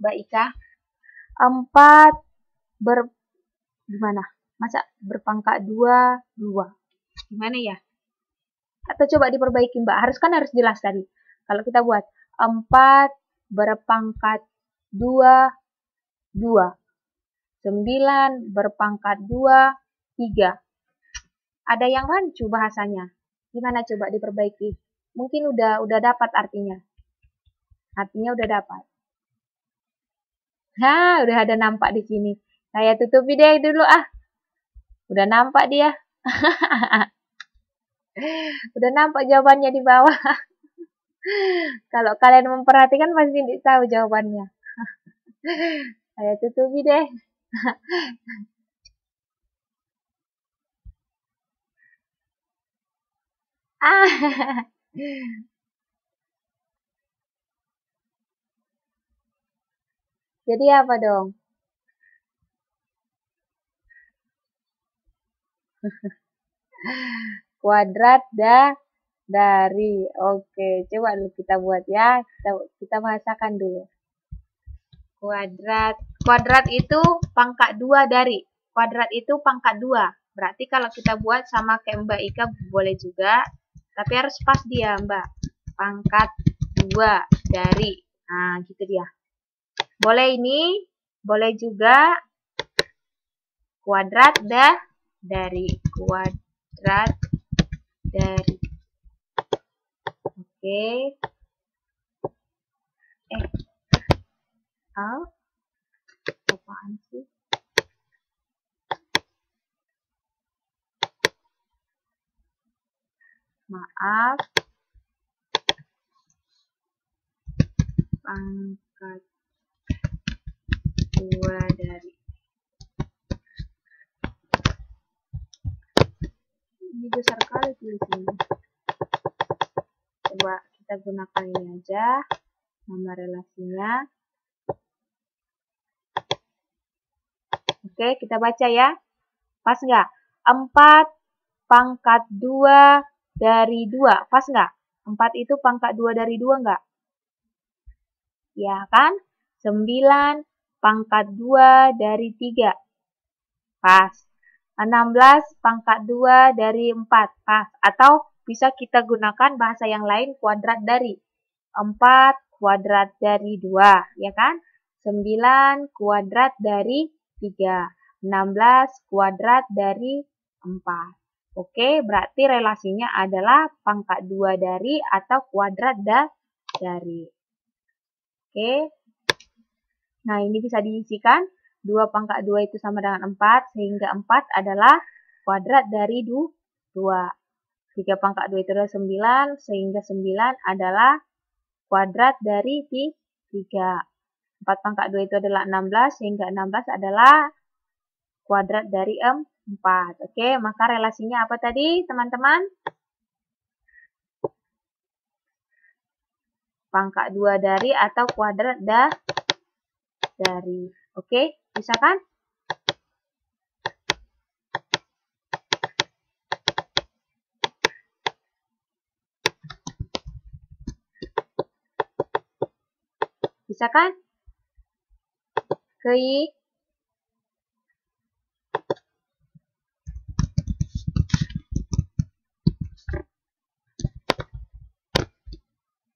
Mbak Ika. 4 gimana? Masa berpangkat 2, 2. Gimana ya? Atau coba diperbaiki Mbak. Harus jelas tadi. Kalau kita buat 4 berpangkat 2, 2. 9 berpangkat 2, 3. Ada yang rancu bahasanya. Gimana coba diperbaiki? Mungkin udah dapat artinya. Artinya udah dapat. Nah, udah ada nampak di sini. Saya tutupi deh dulu ah. Udah nampak dia. Udah nampak jawabannya di bawah. Kalau kalian memperhatikan pasti tahu jawabannya. Saya tutupi deh. Ah. Jadi apa dong? Kuadrat dari. Oke, coba dulu kita buat ya. Kita bahasakan dulu. Kuadrat. Kuadrat itu pangkat 2 dari. Kuadrat itu pangkat 2. Berarti kalau kita buat sama kayak Mbak Ika boleh juga. Tapi harus pas dia, Mbak. Pangkat 2 dari. Nah, gitu dia. Boleh ini. Boleh juga kuadrat dari. Kuadrat dari. Oke. Apaan sih? Maaf. Pangkat 2 dari. Ini besar kali tulisannya. Coba kita gunakan ini aja. Nama relasinya. Oke, kita baca ya. Pas nggak? 4 pangkat 2 dari 2. Pas nggak? 4 itu pangkat 2 dari 2 nggak? Ya kan? 9 pangkat 2 dari 3. Pas. 16 pangkat 2 dari 4. Pas. Atau bisa kita gunakan bahasa yang lain, kuadrat dari. 4 kuadrat dari 2. Ya kan? 9 kuadrat dari 3. 16 kuadrat dari 4. Oke, berarti relasinya adalah pangkat 2 dari atau kuadrat dari. Oke. Nah, ini bisa diisikan. 2 pangkat 2 itu sama dengan 4, sehingga 4 adalah kuadrat dari 2. 3 pangkat 2 itu adalah 9, sehingga 9 adalah kuadrat dari 3. 4 pangkat 2 itu adalah 16, sehingga 16 adalah kuadrat dari 4. Oke, maka relasinya apa tadi, teman-teman? Pangkat 2 dari atau kuadrat dari. Oke, bisa kan? Bisa kan? Kei?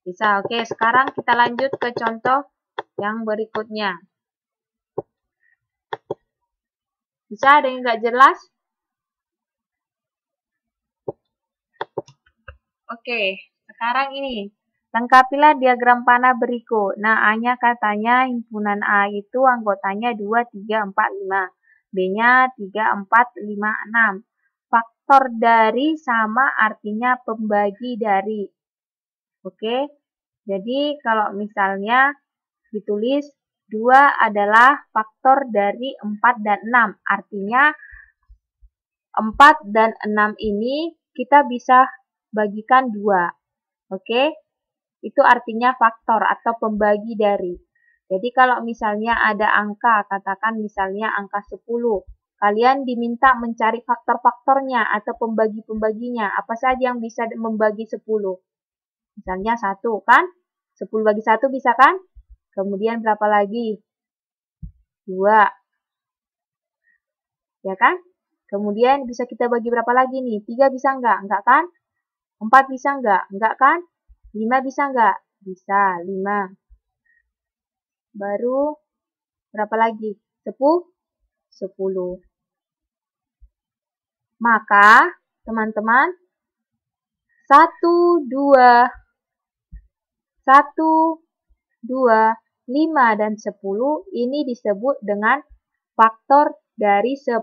Bisa. Oke, sekarang kita lanjut ke contoh yang berikutnya. Bisa, ada yang nggak jelas? Oke, sekarang ini. Lengkapilah diagram panah berikut. Nah, A-nya katanya himpunan A itu anggotanya 2, 3, 4, 5. B-nya 3, 4, 5, 6. Faktor dari sama artinya pembagi dari. Oke, jadi kalau misalnya ditulis 2 adalah faktor dari 4 dan 6. Artinya 4 dan 6 ini kita bisa bagikan 2. Oke, itu artinya faktor atau pembagi dari. Jadi kalau misalnya ada angka, katakan misalnya angka 10. Kalian diminta mencari faktor-faktornya atau pembagi-pembaginya. Apa saja yang bisa membagi 10? Misalnya 1 kan? 10 bagi 1 bisa kan? Kemudian berapa lagi? 2. Ya kan? Kemudian bisa kita bagi berapa lagi nih? 3 bisa enggak? Enggak kan? 4 bisa enggak? Enggak kan? 5 bisa enggak? Bisa, 5. Baru berapa lagi? 10. Maka, teman-teman, 1, 2, 5, dan 10 ini disebut dengan faktor dari 10.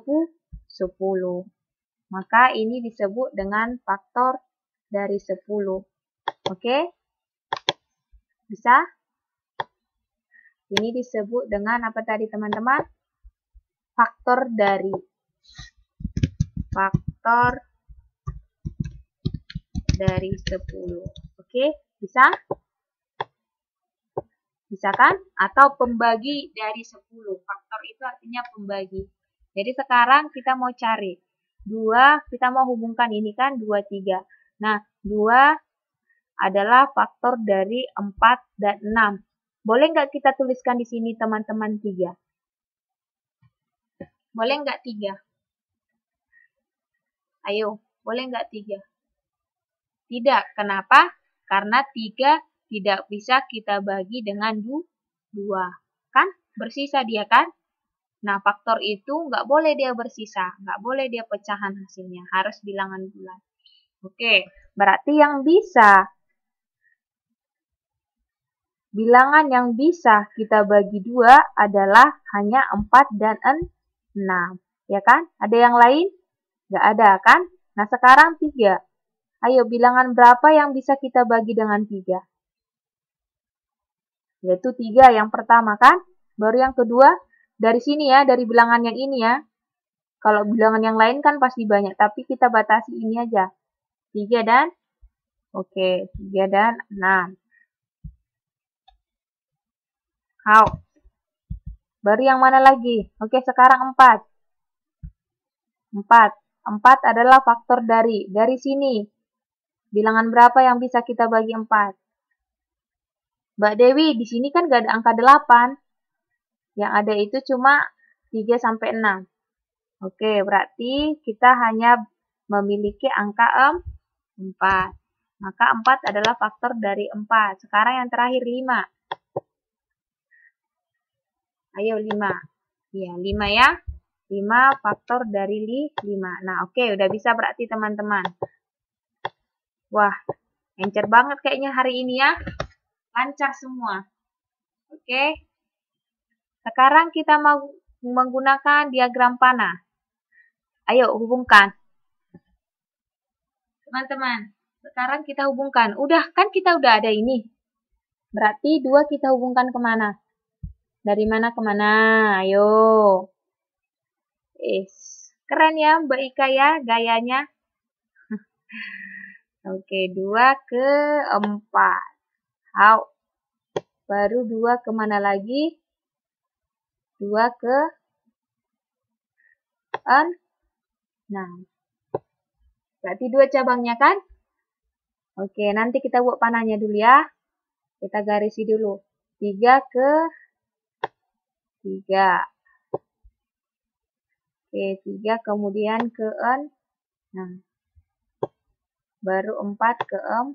Maka ini disebut dengan faktor dari 10. Oke? Bisa? Ini disebut dengan apa tadi, teman-teman? Faktor dari. Faktor dari 10. Oke, bisa? Bisa kan? Atau pembagi dari 10. Faktor itu artinya pembagi. Jadi sekarang kita mau cari. 2, kita mau hubungkan ini kan 2, 3. Nah, 2 adalah faktor dari 4 dan 6. Boleh nggak kita tuliskan di sini teman-teman 3? Boleh nggak 3? Ayo, boleh nggak 3? Tidak. Kenapa? Karena 3 tidak bisa kita bagi dengan 2. Kan? Bersisa dia kan? Nah, faktor itu nggak boleh dia bersisa. Nggak boleh dia pecahan hasilnya. Harus bilangan bulat. Oke, berarti yang bisa bilangan yang bisa kita bagi 2 adalah hanya 4 dan 6. Ya kan? Ada yang lain? Nggak ada kan? Nah, sekarang 3. Ayo, bilangan berapa yang bisa kita bagi dengan 3? Yaitu 3 yang pertama kan? Baru yang kedua, dari sini ya, dari bilangan yang ini ya. Kalau bilangan yang lain kan pasti banyak, tapi kita batasi ini aja. 3 dan, oke, 3 dan 6. How? Baru yang mana lagi? Oke, sekarang 4. 4. 4 adalah faktor dari sini. Bilangan berapa yang bisa kita bagi 4? Mbak Dewi, di sini kan gak ada angka 8. Yang ada itu cuma 3 sampai 6. Oke, berarti kita hanya memiliki angka 4. Maka 4 adalah faktor dari 4. Sekarang yang terakhir 5. Ayo 5. Iya, 5 ya. 5 faktor dari 5. Nah, oke, udah bisa berarti teman-teman. Wah, encer banget kayaknya hari ini ya. Lancar semua. Oke. Sekarang kita mau menggunakan diagram panah. Ayo hubungkan. Teman-teman, sekarang kita hubungkan. Kan kita udah ada ini. Berarti 2 kita hubungkan kemana? Dari mana ke mana? Ayo. Keren ya Mbak Ika ya gayanya. Oke, 2 ke 4. How? Baru 2 kemana lagi? 2 ke 6. Berarti 2 cabangnya kan? Oke, nanti kita buat panahnya dulu ya. Kita garisi dulu. 3 ke 3. Oke, 3 kemudian ke 6. Baru 4 ke 4.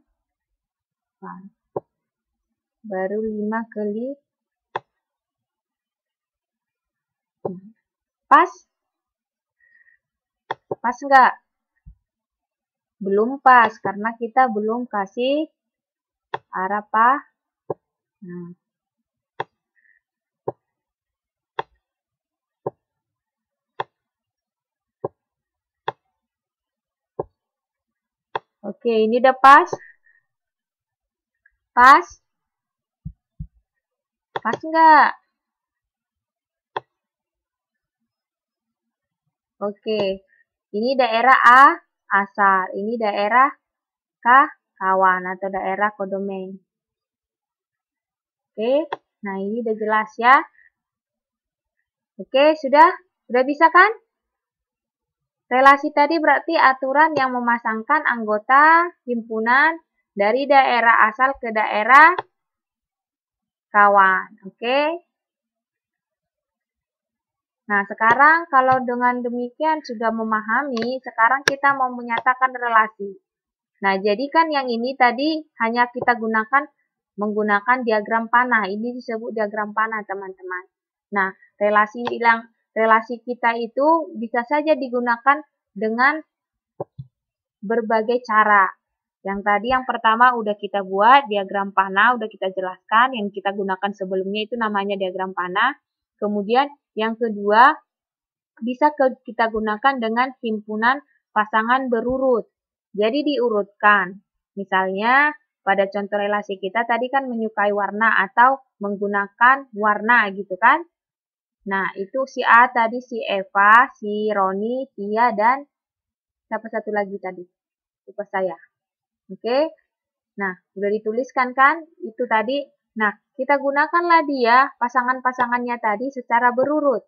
Baru 5 ke 5. Pas? Pas nggak? Belum pas, karena kita belum kasih arah Nah. Oke, ini udah pas. Pas? Pas nggak? Oke, ini daerah asal. Ini daerah kawan atau daerah kodomen. Oke, nah ini udah jelas ya. Oke, sudah bisa kan? Relasi tadi berarti aturan yang memasangkan anggota himpunan dari daerah asal ke daerah kawan. Oke. Nah, sekarang kalau dengan demikian sudah memahami, sekarang kita mau menyatakan relasi. Nah, jadi kan yang ini tadi hanya kita menggunakan diagram panah. Ini disebut diagram panah, teman-teman. Nah, relasi kita itu bisa saja digunakan dengan berbagai cara. Yang tadi yang pertama udah kita buat diagram panah, udah kita jelaskan. Yang kita gunakan sebelumnya itu namanya diagram panah. Kemudian yang kedua bisa kita gunakan dengan himpunan pasangan berurut. Jadi diurutkan. Misalnya pada contoh relasi kita tadi kan menyukai warna atau menggunakan warna gitu kan. Nah, itu si A tadi, si Eva, si Roni, Tia, dan siapa satu lagi tadi? Lupa saya. Oke. Nah, sudah dituliskan kan? Itu tadi. Nah, kita gunakanlah dia pasangan-pasangannya tadi secara berurut.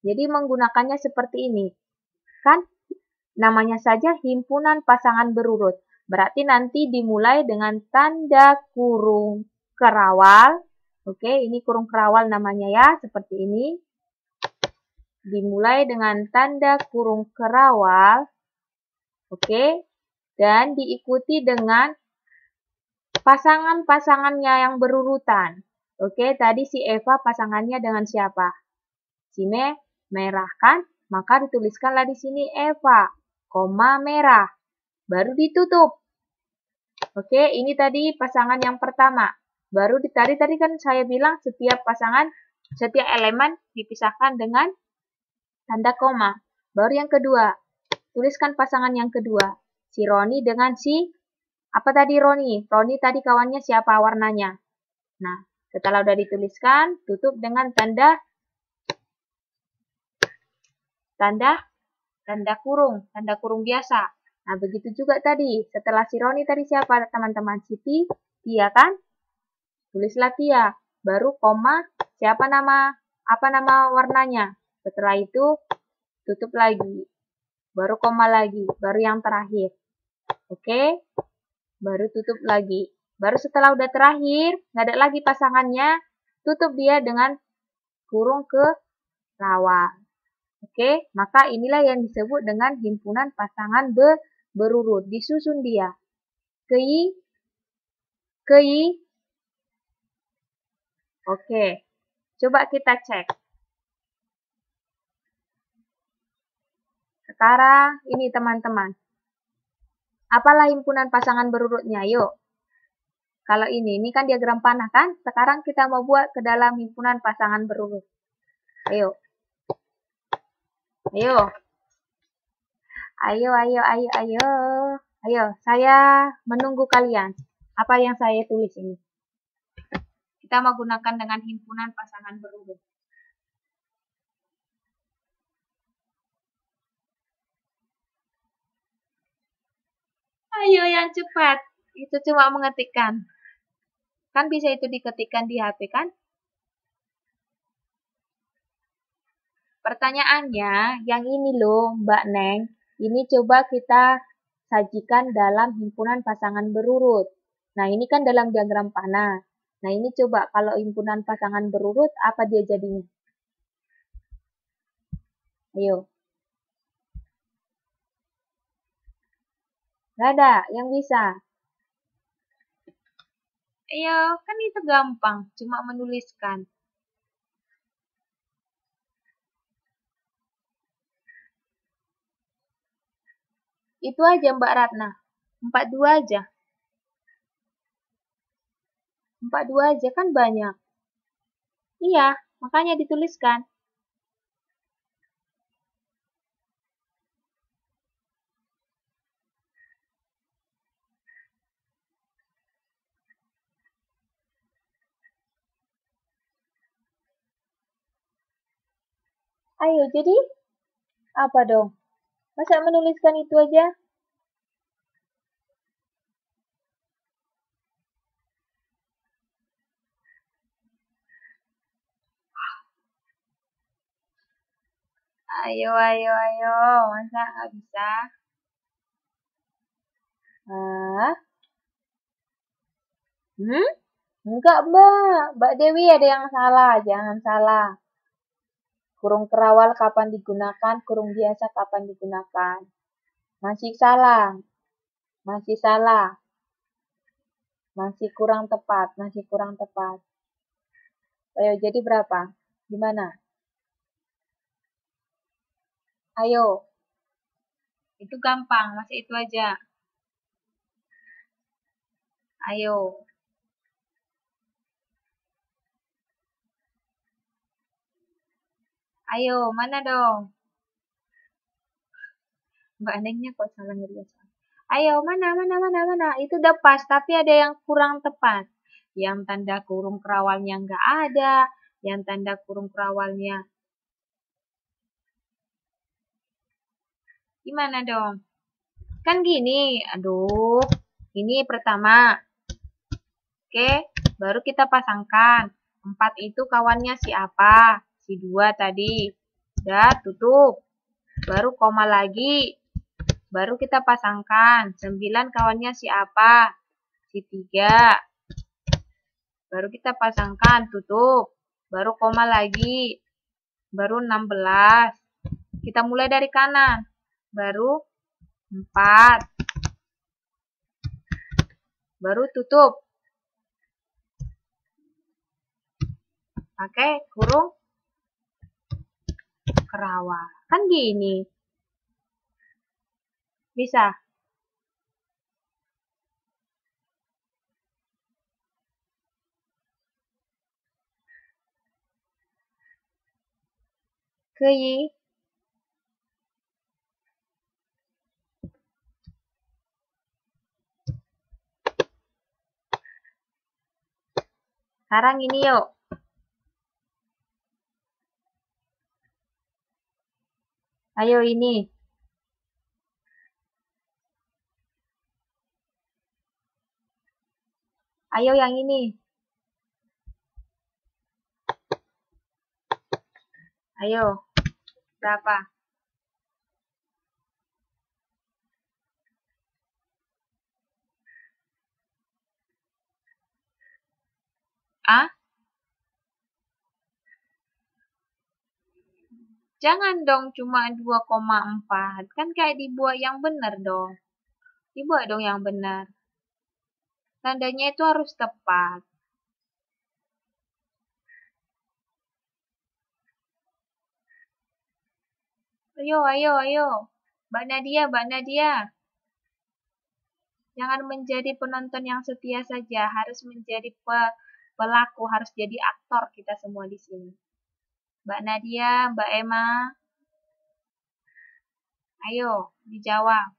Jadi menggunakannya seperti ini. Kan namanya saja himpunan pasangan berurut. Berarti nanti dimulai dengan tanda kurung kerawal. Oke, ini kurung kerawal namanya ya, seperti ini. Dimulai dengan tanda kurung kerawal. Oke, dan diikuti dengan pasangan-pasangannya yang berurutan. Oke, tadi si Eva pasangannya dengan siapa? Si merah kan? Maka dituliskanlah di sini Eva, koma merah. Baru ditutup. Oke, ini tadi pasangan yang pertama. Baru tadi kan saya bilang setiap pasangan, setiap elemen dipisahkan dengan tanda koma. Baru yang kedua. Tuliskan pasangan yang kedua. Si Roni dengan si apa tadi Roni? Roni tadi kawannya siapa warnanya? Nah, setelah udah dituliskan, tutup dengan tanda kurung biasa. Nah, begitu juga tadi. Setelah si Roni tadi siapa teman-teman? Siti, Tia kan? Tulislah Tia. Baru koma, siapa apa nama warnanya? Setelah itu, tutup lagi. Baru koma lagi. Baru yang terakhir. Oke? Baru tutup lagi. Baru setelah udah terakhir, nggak ada lagi pasangannya, tutup dia dengan kurung kerawal. Oke, maka inilah yang disebut dengan himpunan pasangan berurut. Disusun dia. Kei. Oke, coba kita cek. Sekarang ini teman-teman. Apalah himpunan pasangan berurutnya? Yuk. Kalau ini kan diagram panah kan? Sekarang kita mau buat ke dalam himpunan pasangan berurut. Ayo. Ayo. Ayo, saya menunggu kalian. Apa yang saya tulis ini? Kita mau gunakan dengan himpunan pasangan berurut. Ayo yang cepat. Itu cuma mengetikkan. Kan bisa itu diketikkan di HP kan? Pertanyaannya, yang ini loh Mbak Neng. Ini coba kita sajikan dalam himpunan pasangan berurut. Nah, ini kan dalam diagram panah. Nah, ini coba kalau himpunan pasangan berurut, apa dia jadinya? Ayo. Gak ada yang bisa. Ayo, kan itu gampang. Cuma menuliskan. Itu aja Mbak Ratna. 42 aja. 42 aja kan banyak. Iya, makanya dituliskan. Ayo, jadi apa dong? Masa menuliskan itu aja? Ayo. Masa nggak bisa? Enggak, Mbak. Mbak Dewi ada yang salah. Jangan salah. Kurung kerawal kapan digunakan, kurung biasa kapan digunakan. Masih salah. Masih kurang tepat. Ayo, jadi berapa? Gimana? Ayo. Itu gampang, masih itu aja. Ayo. Ayo, mana dong? Mbak Nengnya kok salah ngeliat. Ayo, mana? Itu udah pas, tapi ada yang kurang tepat. Yang tanda kurung kerawalnya nggak ada. Yang tanda kurung kerawalnya. Gimana dong? Kan gini, aduh. Ini pertama. Oke, baru kita pasangkan. 4 itu kawannya si apa? Si 2 tadi. Udah, tutup. Baru koma lagi. Baru kita pasangkan. 9 kawannya si apa? Si 3. Baru kita pasangkan, tutup. Baru koma lagi. Baru 16. Kita mulai dari kanan. Baru 4. Baru tutup. Pakai kurung kerawat. Kan gini. Bisa. Keyi. Sekarang ini yuk. Ayo ini. Ayo yang ini. Ayo. Berapa? Ah? Jangan dong cuma 2,4. Kan kayak dibuat yang benar dong. Dibuat dong yang benar. Tandanya itu harus tepat. Ayo. Mbak Nadia. Jangan menjadi penonton yang setia saja. Harus menjadi pelaku, harus jadi aktor kita semua di sini. Mbak Nadia, Mbak Emma. Ayo, dijawab.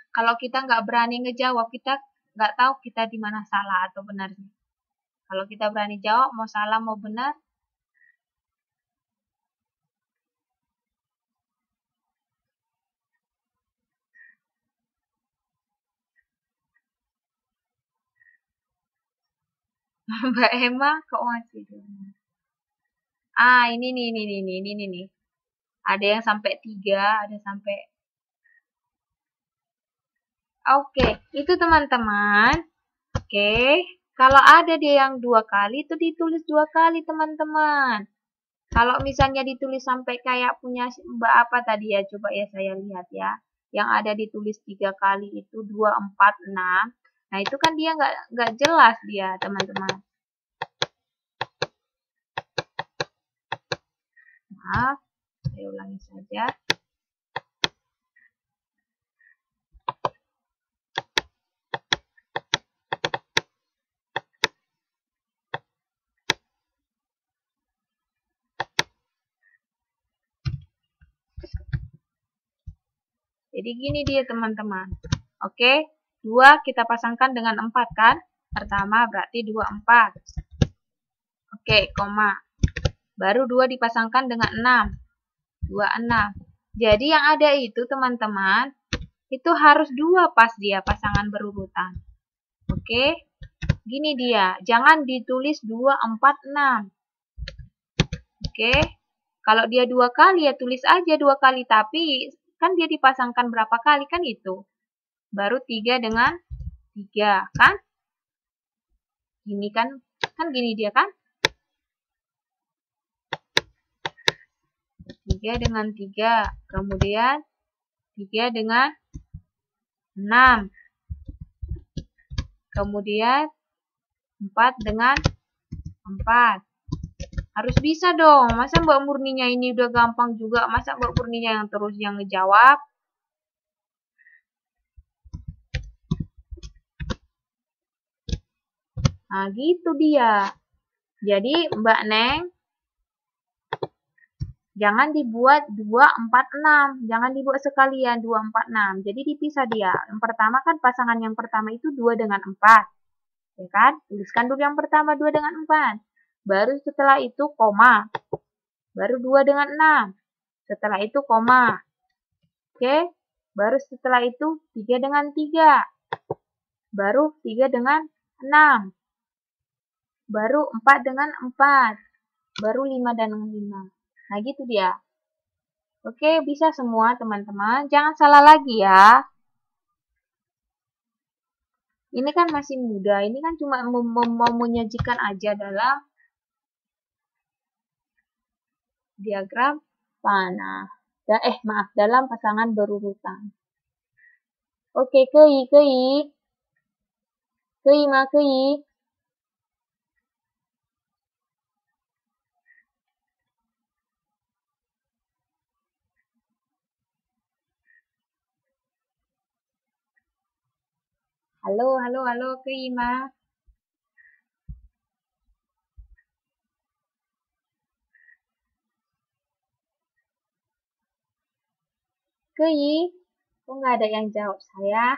Kalau kita nggak berani ngejawab, kita nggak tahu kita di mana salah atau benarnya. Kalau kita berani jawab, mau salah mau benar, Mbak Emma kok masih dulu. Ini nih. Ada yang sampai 3, ada sampai. Oke, itu teman-teman. Oke, kalau ada dia yang 2 kali, itu ditulis 2 kali, teman-teman. Kalau misalnya ditulis sampai kayak punya Mbak apa tadi ya, coba ya saya lihat ya. Yang ada ditulis 3 kali itu 2, 4, 6. Nah, itu kan dia nggak jelas dia, teman-teman. Maaf, saya ulangi saja. Jadi gini dia teman-teman. Oke, 2 kita pasangkan dengan 4 kan? Pertama berarti 2, 4. Oke, koma. Baru 2 dipasangkan dengan 6. 2, 6. Jadi yang ada itu teman-teman, itu harus 2 pas dia pasangan berurutan. Oke, gini dia. Jangan ditulis 2, 4, 6. Oke, kalau dia 2 kali ya tulis aja 2 kali. Tapi kan dia dipasangkan berapa kali kan itu. Baru 3 dengan 3 kan. Gini kan gini dia kan. 3 dengan 3. Kemudian 3 dengan 6. Kemudian 4 dengan 4. Harus bisa dong. Masa Mbak Murninya ini udah gampang juga. Masa Mbak Murninya yang terus yang ngejawab. Nah, gitu dia. Jadi, Mbak Neng, jangan dibuat 2, 4, 6. Jangan dibuat sekalian 2, 4, 6. Jadi, dipisah dia. Yang pertama kan pasangan yang pertama itu 2 dengan 4. Ya kan? Tuliskan dulu yang pertama 2 dengan 4. Baru setelah itu koma. Baru 2 dengan 6. Setelah itu koma. Oke? Baru setelah itu 3 dengan 3. Baru 3 dengan 6. Baru 4 dengan 4. Baru 5 dengan 5. Nah gitu dia. Oke, bisa semua teman-teman. Jangan salah lagi ya. Ini kan masih mudah. Ini kan cuma mau menyajikan aja dalam diagram panah. Dalam pasangan berurutan. Oke, kei. Halo, kei ma. Kei, kok nggak ada yang jawab saya?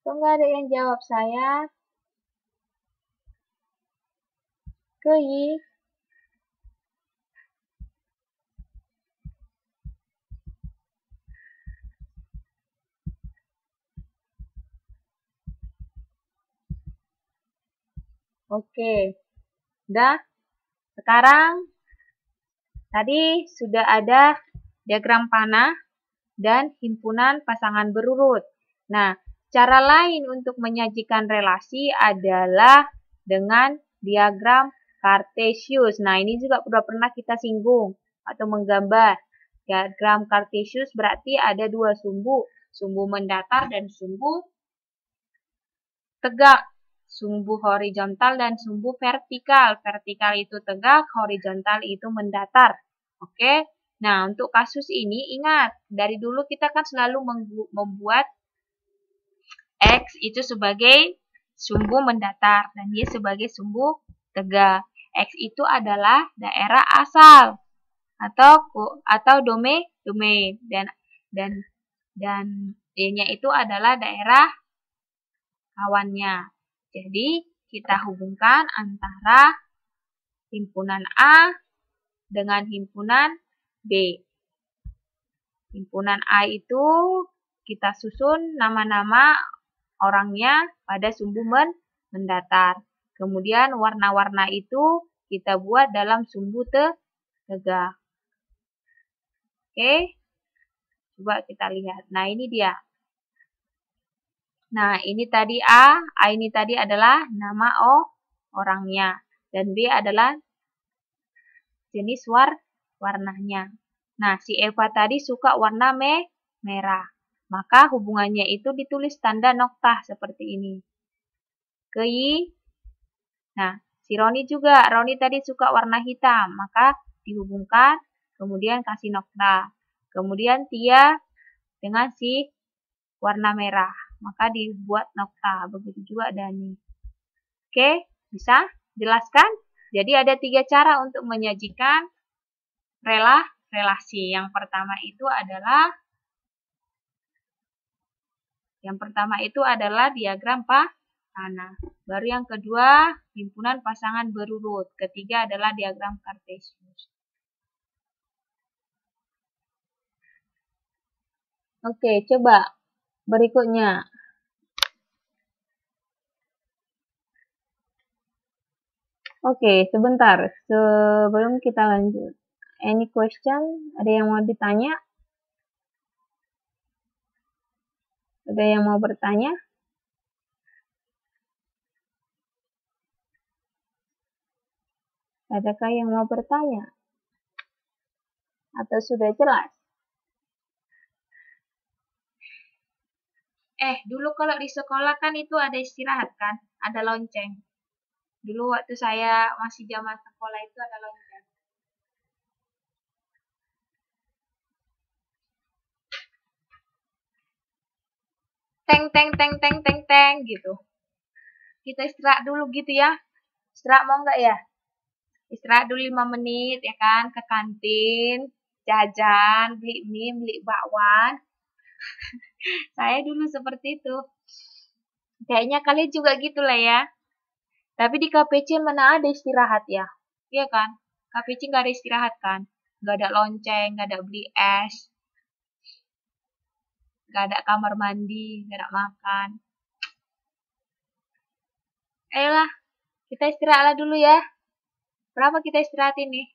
Kok nggak ada yang jawab saya? Kei. Oke. Udah. Sekarang tadi sudah ada diagram panah dan himpunan pasangan berurut. Nah, cara lain untuk menyajikan relasi adalah dengan diagram Cartesius. Nah, ini juga sudah pernah kita singgung atau menggambar. Diagram Cartesius berarti ada dua sumbu, sumbu mendatar dan sumbu tegak, sumbu horizontal dan sumbu vertikal. Vertikal itu tegak, horizontal itu mendatar. Oke. Nah, untuk kasus ini ingat, dari dulu kita kan selalu membuat X itu sebagai sumbu mendatar dan Y sebagai sumbu tegak. X itu adalah daerah asal atau domain dan Y-nya itu adalah daerah kawannya. Jadi, kita hubungkan antara himpunan A dengan himpunan B. Himpunan A itu kita susun nama-nama orangnya pada sumbu mendatar. Kemudian warna-warna itu kita buat dalam sumbu tegak. Oke, coba kita lihat. Nah, ini dia. Nah, ini tadi A ini tadi adalah nama orangnya. Dan B adalah jenis warnanya. Nah, si Eva tadi suka warna merah. Maka hubungannya itu ditulis tanda noktah seperti ini. Kei. Nah, si Roni juga. Roni tadi suka warna hitam. Maka dihubungkan, kemudian kasih noktah. Kemudian Tia dengan si warna merah. Maka dibuat noktah. Begitu juga Dani. Oke, bisa? Jelaskan? Jadi ada 3 cara untuk menyajikan relasi. Yang pertama itu adalah diagram panah. Baru yang kedua, himpunan pasangan berurut. Ketiga adalah diagram Cartesius. Oke, coba berikutnya. Oke, sebentar. Sebelum kita lanjut. Any question? Ada yang mau ditanya? Ada yang mau bertanya? Adakah yang mau bertanya? Atau sudah jelas? Dulu kalau di sekolah kan itu ada istirahat kan? Ada lonceng. Dulu waktu saya masih zaman sekolah itu ada lonceng. Teng gitu. Kita istirahat dulu gitu ya. Istirahat mau nggak ya? Istirahat dulu 5 menit ya kan, ke kantin, jajan, beli mie, beli bakwan. Saya dulu seperti itu. Kayaknya kalian juga gitu lah ya. Tapi di KPC mana ada istirahat ya? Iya kan? KPC nggak ada istirahat kan? Nggak ada lonceng, nggak ada beli es, nggak ada kamar mandi, nggak ada makan. Ayolah, kita istirahatlah dulu ya. Berapa kita istirahat ini?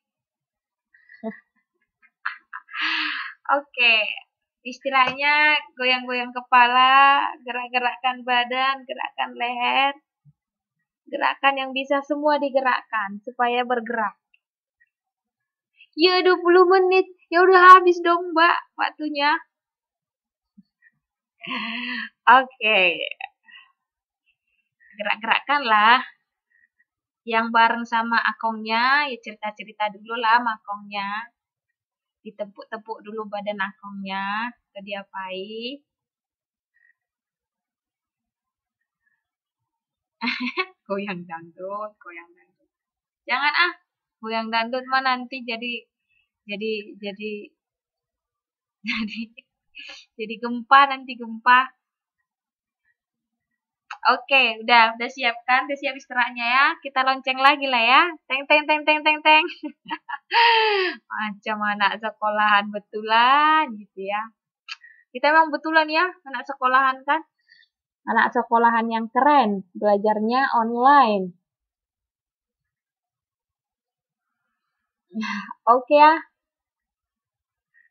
Oke, istirahatnya goyang-goyang kepala, gerak-gerakkan badan, gerakkan leher, gerakan yang bisa semua digerakkan supaya bergerak. Ya 20 menit, ya udah habis dong Mbak waktunya. Oke, gerak-gerakkanlah. Yang bareng sama akongnya, ya cerita-cerita dulu lah sama akongnya. Ditepuk-tepuk dulu badan akongnya, kita diapai. Goyang dangdut, goyang dangdut. Jangan goyang dangdut mah nanti jadi jadi jadi gempa nanti gempa. Oke, udah siap kan? Udah siap istirahatnya ya. Kita lonceng lagi lah ya. Teng teng teng teng teng teng. Macam anak sekolahan betulan gitu ya. Kita emang betulan ya, anak sekolahan kan? Anak sekolahan yang keren, belajarnya online. Oke ya.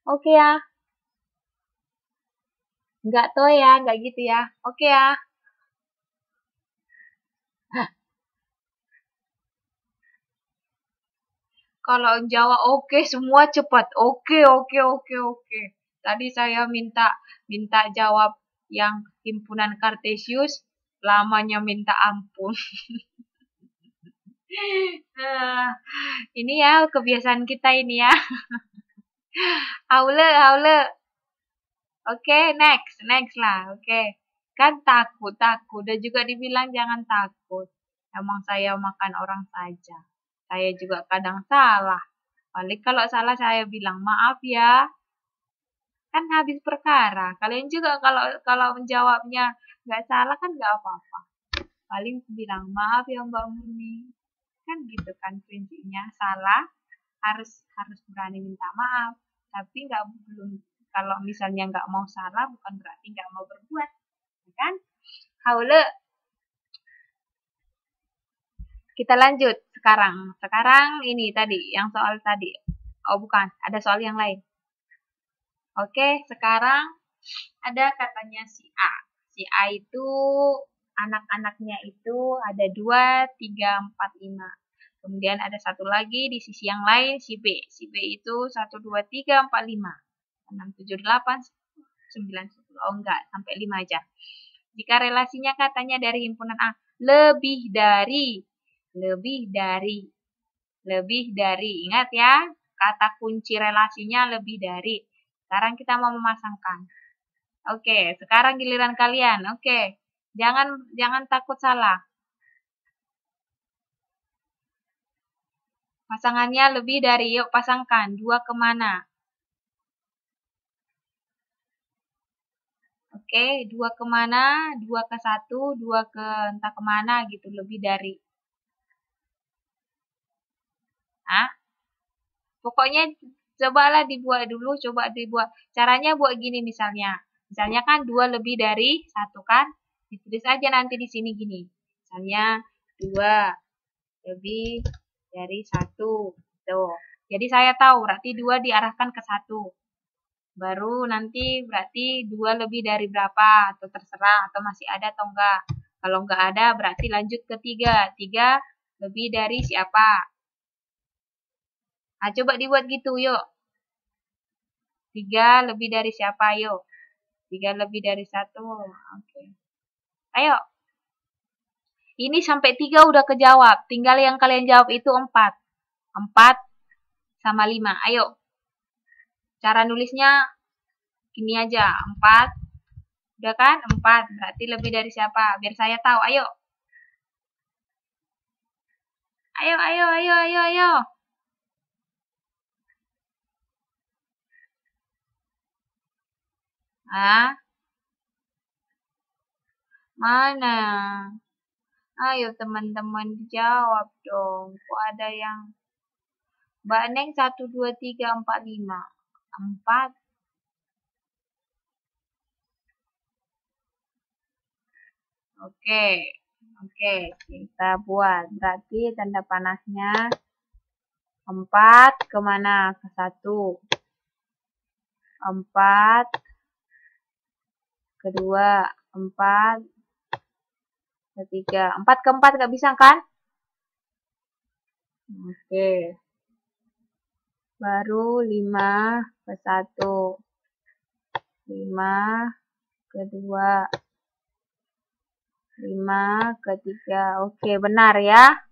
Oke ya. Enggak tuh ya, enggak gitu ya. Oke ya. Kalau Jawa oke, semua cepat. Oke, oke, oke, oke. Tadi saya minta jawab yang himpunan Kartesius, lamanya minta ampun. Ini ya kebiasaan kita ini ya. Haule, haule. Oke, next lah. Oke. Kan takut. Dan juga dibilang jangan takut. Emang saya makan orang saja. Saya juga kadang salah. Paling kalau salah saya bilang maaf ya. Kan habis perkara. Kalian juga kalau menjawabnya nggak salah kan nggak apa-apa. Paling bilang maaf ya Mbak Murni. Kan gitu kan prinsipnya. Salah harus berani minta maaf. Tapi belum kalau misalnya nggak mau salah bukan berarti nggak mau berbuat, kan? Haule. Kita lanjut sekarang. Sekarang ini tadi yang soal tadi. Oh bukan, ada soal yang lain. Oke, sekarang ada katanya si A. Si A itu anak-anaknya itu ada 2, 3, 4, 5. Kemudian ada satu lagi di sisi yang lain si B. Si B itu 1, 2, 3, 4, 5. 6, 7, 8, 9, 10. Oh enggak, sampai 5 aja. Jika relasinya katanya dari himpunan A lebih dari. Ingat ya, kata kunci relasinya lebih dari. Sekarang kita mau memasangkan. Oke, sekarang giliran kalian. Oke, jangan takut salah. Pasangannya lebih dari, yuk pasangkan. 2 kemana? Oke, 2 kemana? 2 ke 1, 2 ke entah kemana gitu, lebih dari. Pokoknya cobalah dibuat dulu, coba dibuat. Caranya buat gini misalnya. Misalnya kan 2 lebih dari 1 kan? Ditulis aja nanti di sini gini. Misalnya 2 lebih dari 1. Tuh. Jadi saya tahu berarti 2 diarahkan ke 1. Baru nanti berarti 2 lebih dari berapa atau terserah atau masih ada atau enggak. Kalau enggak ada berarti lanjut ke 3. 3 lebih dari siapa? Nah, coba dibuat gitu, yuk. 3 lebih dari siapa, yuk. 3 lebih dari 1. Oke. Ayo. Ini sampai 3 udah kejawab. Tinggal yang kalian jawab itu 4. 4 sama 5. Ayo. Cara nulisnya gini aja. 4. Udah kan? 4. Berarti lebih dari siapa? Biar saya tahu. Ayo. Ayo. Ah, mana? Ayo teman-teman dijawab dong. Kok ada yang Mbak Neng 1, 2, 3, 4, 5. 4. Oke. Oke, kita buat. Berarti tanda panasnya 4 kemana? Ke 1. 4 ke 2. 4 ke 3. 4 ke 4 nggak bisa kan? Oke. Baru 5 ke 1. 5 ke 2. 5 ke 3. Oke, benar ya.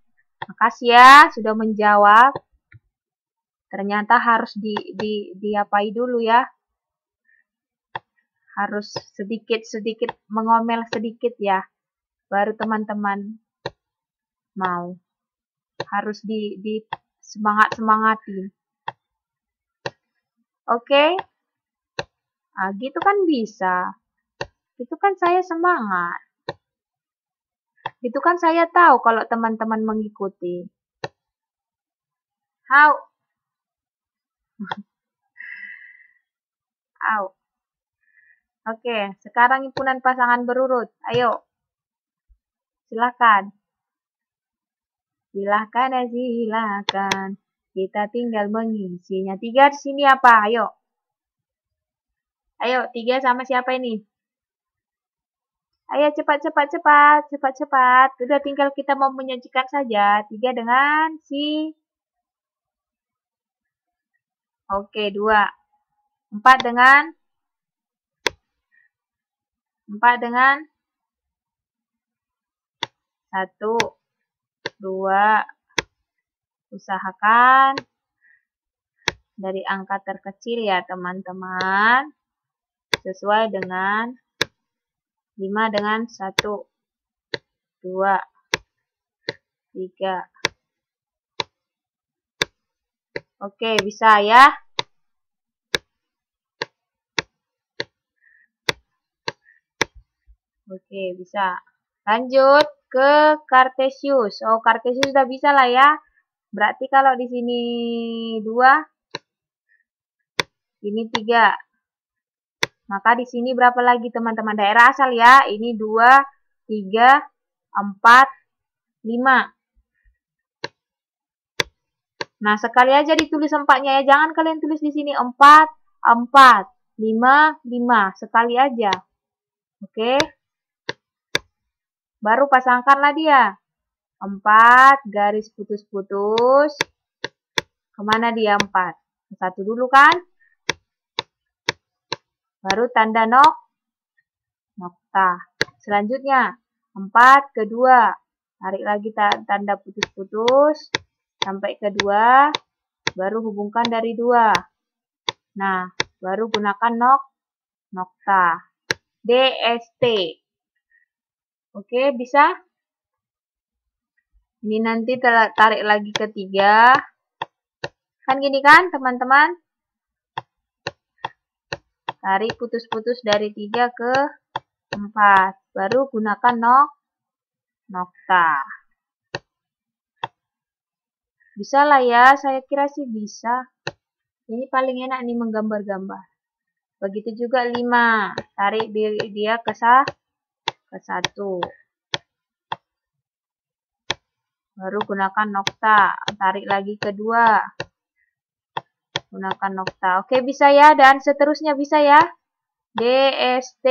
Makasih ya sudah menjawab. Ternyata harus diapai dulu ya. Harus sedikit mengomel sedikit ya. Baru teman-teman mau. Harus di semangat-semangatin. Oke? Nah, gitu kan bisa. Itu kan saya semangat. Itu kan saya tahu kalau teman-teman mengikuti. How? Au. Oke, sekarang himpunan pasangan berurut. Ayo. Silakan. Silakan ya, silakan. Kita tinggal mengisinya. 3 di sini apa? Ayo. Ayo, 3 sama siapa ini? Ayo cepat. Sudah tinggal kita mau menyajikan saja. 3 dengan si. Oke, 2. 4 dengan 1, 2. Usahakan dari angka terkecil ya teman-teman. Sesuai dengan 5 dengan 1, 2, 3. Oke, bisa ya. Oke, bisa. Lanjut ke Kartesius. Oh, Kartesius sudah bisa lah ya. Berarti kalau di sini 2, ini 3. Maka di sini berapa lagi teman-teman? Daerah asal ya. Ini 2, 3, 4, 5. Nah, sekali aja ditulis 4-nya ya. Jangan kalian tulis di sini 4, 4, 5, 5. Sekali aja. Oke. Baru pasangkanlah dia. 4 garis putus-putus. Kemana dia 4? 1 dulu kan? Baru tanda nokta. Selanjutnya 4 ke 2. Tarik lagi tanda putus-putus. Sampai ke 2. Baru hubungkan dari 2. Nah, baru gunakan nokta. DST. Oke, bisa? Ini nanti tarik lagi ke 3. Kan gini kan, teman-teman? Tarik putus-putus dari 3 ke 4. Baru gunakan nokta. Bisa lah ya, saya kira sih bisa. Ini paling enak nih menggambar-gambar. Begitu juga 5. Tarik dia ke 1. Baru gunakan nokta. Tarik lagi ke 2. Gunakan nokta. Oke, bisa ya. Dan seterusnya bisa ya. DST.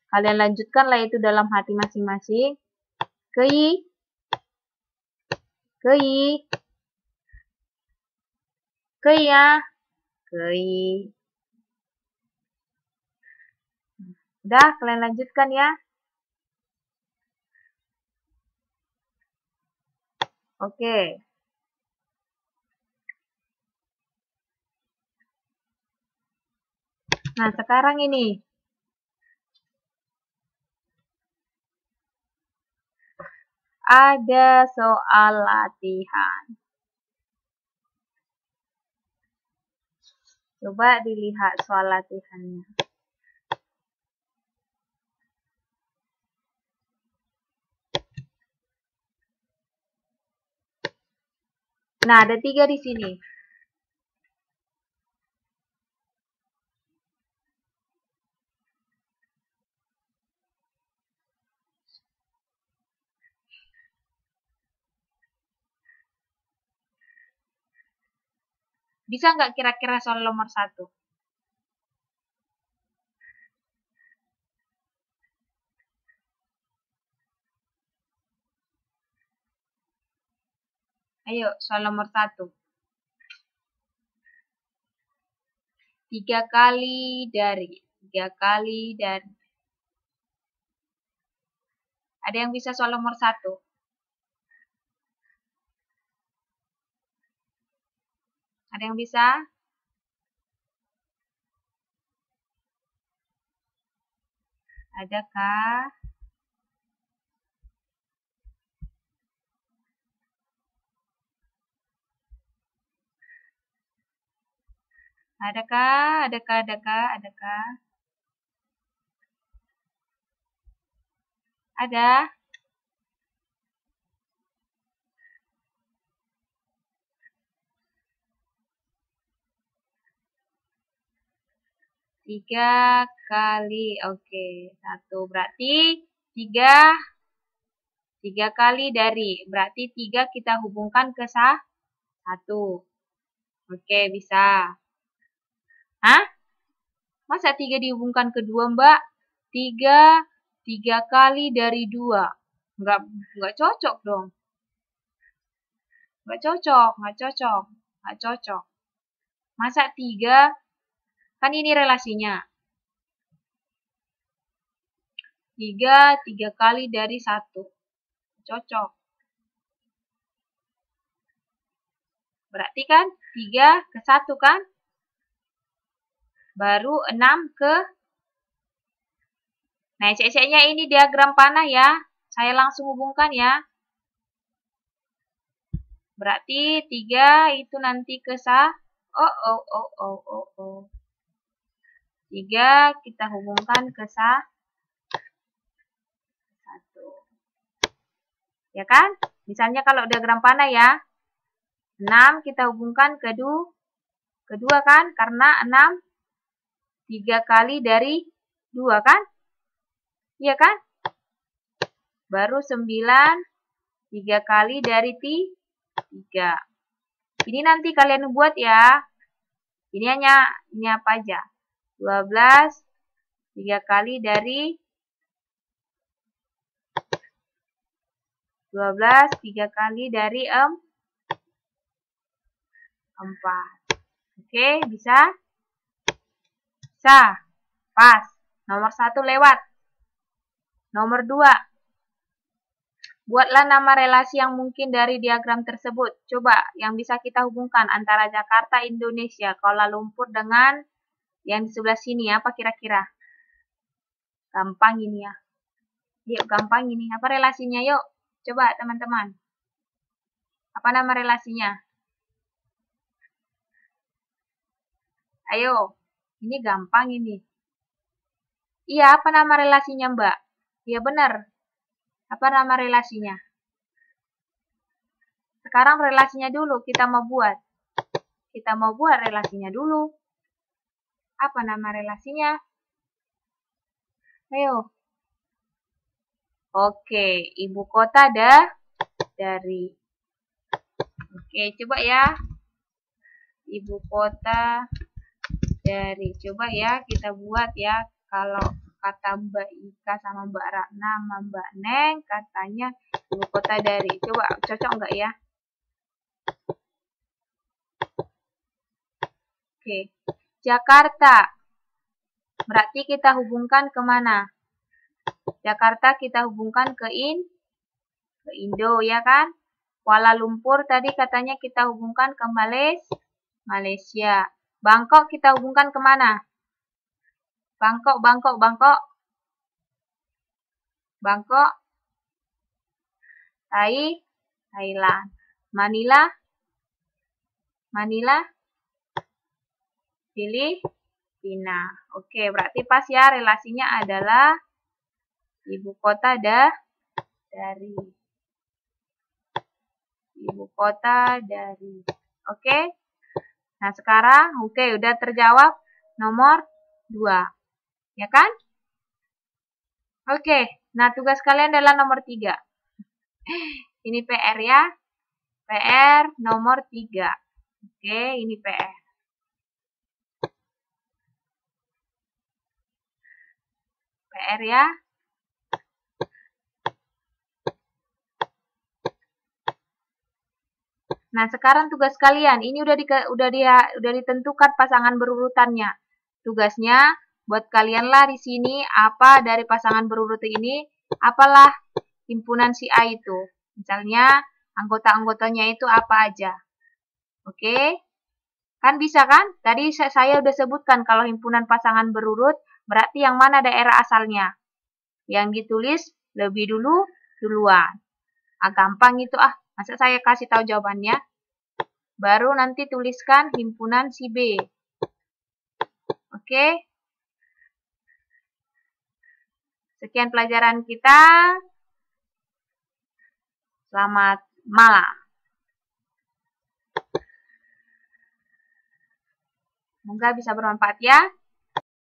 Kalian lanjutkanlah itu dalam hati masing-masing. Kei. Ya. Kei. Udah, kalian lanjutkan ya. Oke. Nah, sekarang ini. Ada soal latihan. Coba dilihat soal latihannya. Nah, ada 3 di sini. Bisa nggak kira-kira soal nomor 1? Ayo, soal nomor 1. 3 kali dari. 3 kali dari. Ada yang bisa soal nomor 1? Ada yang bisa? Adakah? Adakah? Adakah? Ada? Tiga kali. Oke, 1. Berarti 3 kali dari. Berarti 3 kita hubungkan ke 1. Oke, bisa. Hah? Masa 3 dihubungkan ke 2, Mbak? 3 kali dari 2. Nggak cocok dong. Nggak cocok. Masa 3, kan ini relasinya. 3 kali dari 1. Cocok. Berarti kan 3 ke 1 kan? Baru 6 ke... Nah, cek-ceknya ini diagram panah ya. Saya langsung hubungkan ya. Berarti 3 itu nanti ke 1. 3 kita hubungkan ke 1. Ya kan? Misalnya kalau diagram panah ya. 6 kita hubungkan ke 2 kan? Karena 6 3 kali dari 2 kan? Iya kan? Baru 9 3 kali dari 3. Ini nanti kalian buat ya. Ini apa aja? 12 3 kali dari 4. Oke, bisa? Bisa. Pas. Nomor 1 lewat. Nomor 2. Buatlah nama relasi yang mungkin dari diagram tersebut. Coba yang bisa kita hubungkan antara Jakarta, Indonesia, Kuala Lumpur dengan yang di sebelah sini. Apa kira-kira? Gampang ini ya. Yuk, gampang ini. Apa relasinya? Yuk, coba teman-teman. Apa nama relasinya? Ayo, ini gampang ini. Iya, apa nama relasinya, Mbak? Iya, benar. Apa nama relasinya? Sekarang relasinya dulu kita mau buat. Kita mau buat relasinya dulu. Apa nama relasinya? Ayo. Oke, ibu kota dari. Oke, coba ya. Ibu kota dari. Coba ya kita buat ya. Kalau kata Mbak Ika sama Mbak Ratna sama Mbak Neng katanya ibu kota dari. Coba cocok nggak ya? Oke, Jakarta. Berarti kita hubungkan kemana? Jakarta kita hubungkan ke Indo ya kan? Kuala Lumpur tadi katanya kita hubungkan ke Malaysia. Bangkok kita hubungkan kemana? Bangkok. Thailand. Manila. Filipina. Oke, berarti pas ya relasinya adalah ibu kota dari. Ibu kota dari. Oke. Nah, sekarang udah terjawab nomor 2. Ya kan? Oke. Nah, tugas kalian adalah nomor 3. Ini PR ya. PR nomor 3. Oke, ini PR. PR ya. Nah, sekarang tugas kalian. Ini udah ditentukan pasangan berurutannya. Tugasnya buat kalian lah di sini apa dari pasangan berurutan ini, apalah himpunan si A itu. Misalnya anggota-anggotanya itu apa aja. Oke? Kan bisa kan? Tadi saya udah sebutkan kalau himpunan pasangan berurut berarti yang mana daerah asalnya. Yang ditulis lebih duluan. Gampang itu Masa saya kasih tahu jawabannya? Baru nanti tuliskan himpunan si B. Oke? Sekian pelajaran kita. Selamat malam. Semoga bisa bermanfaat ya.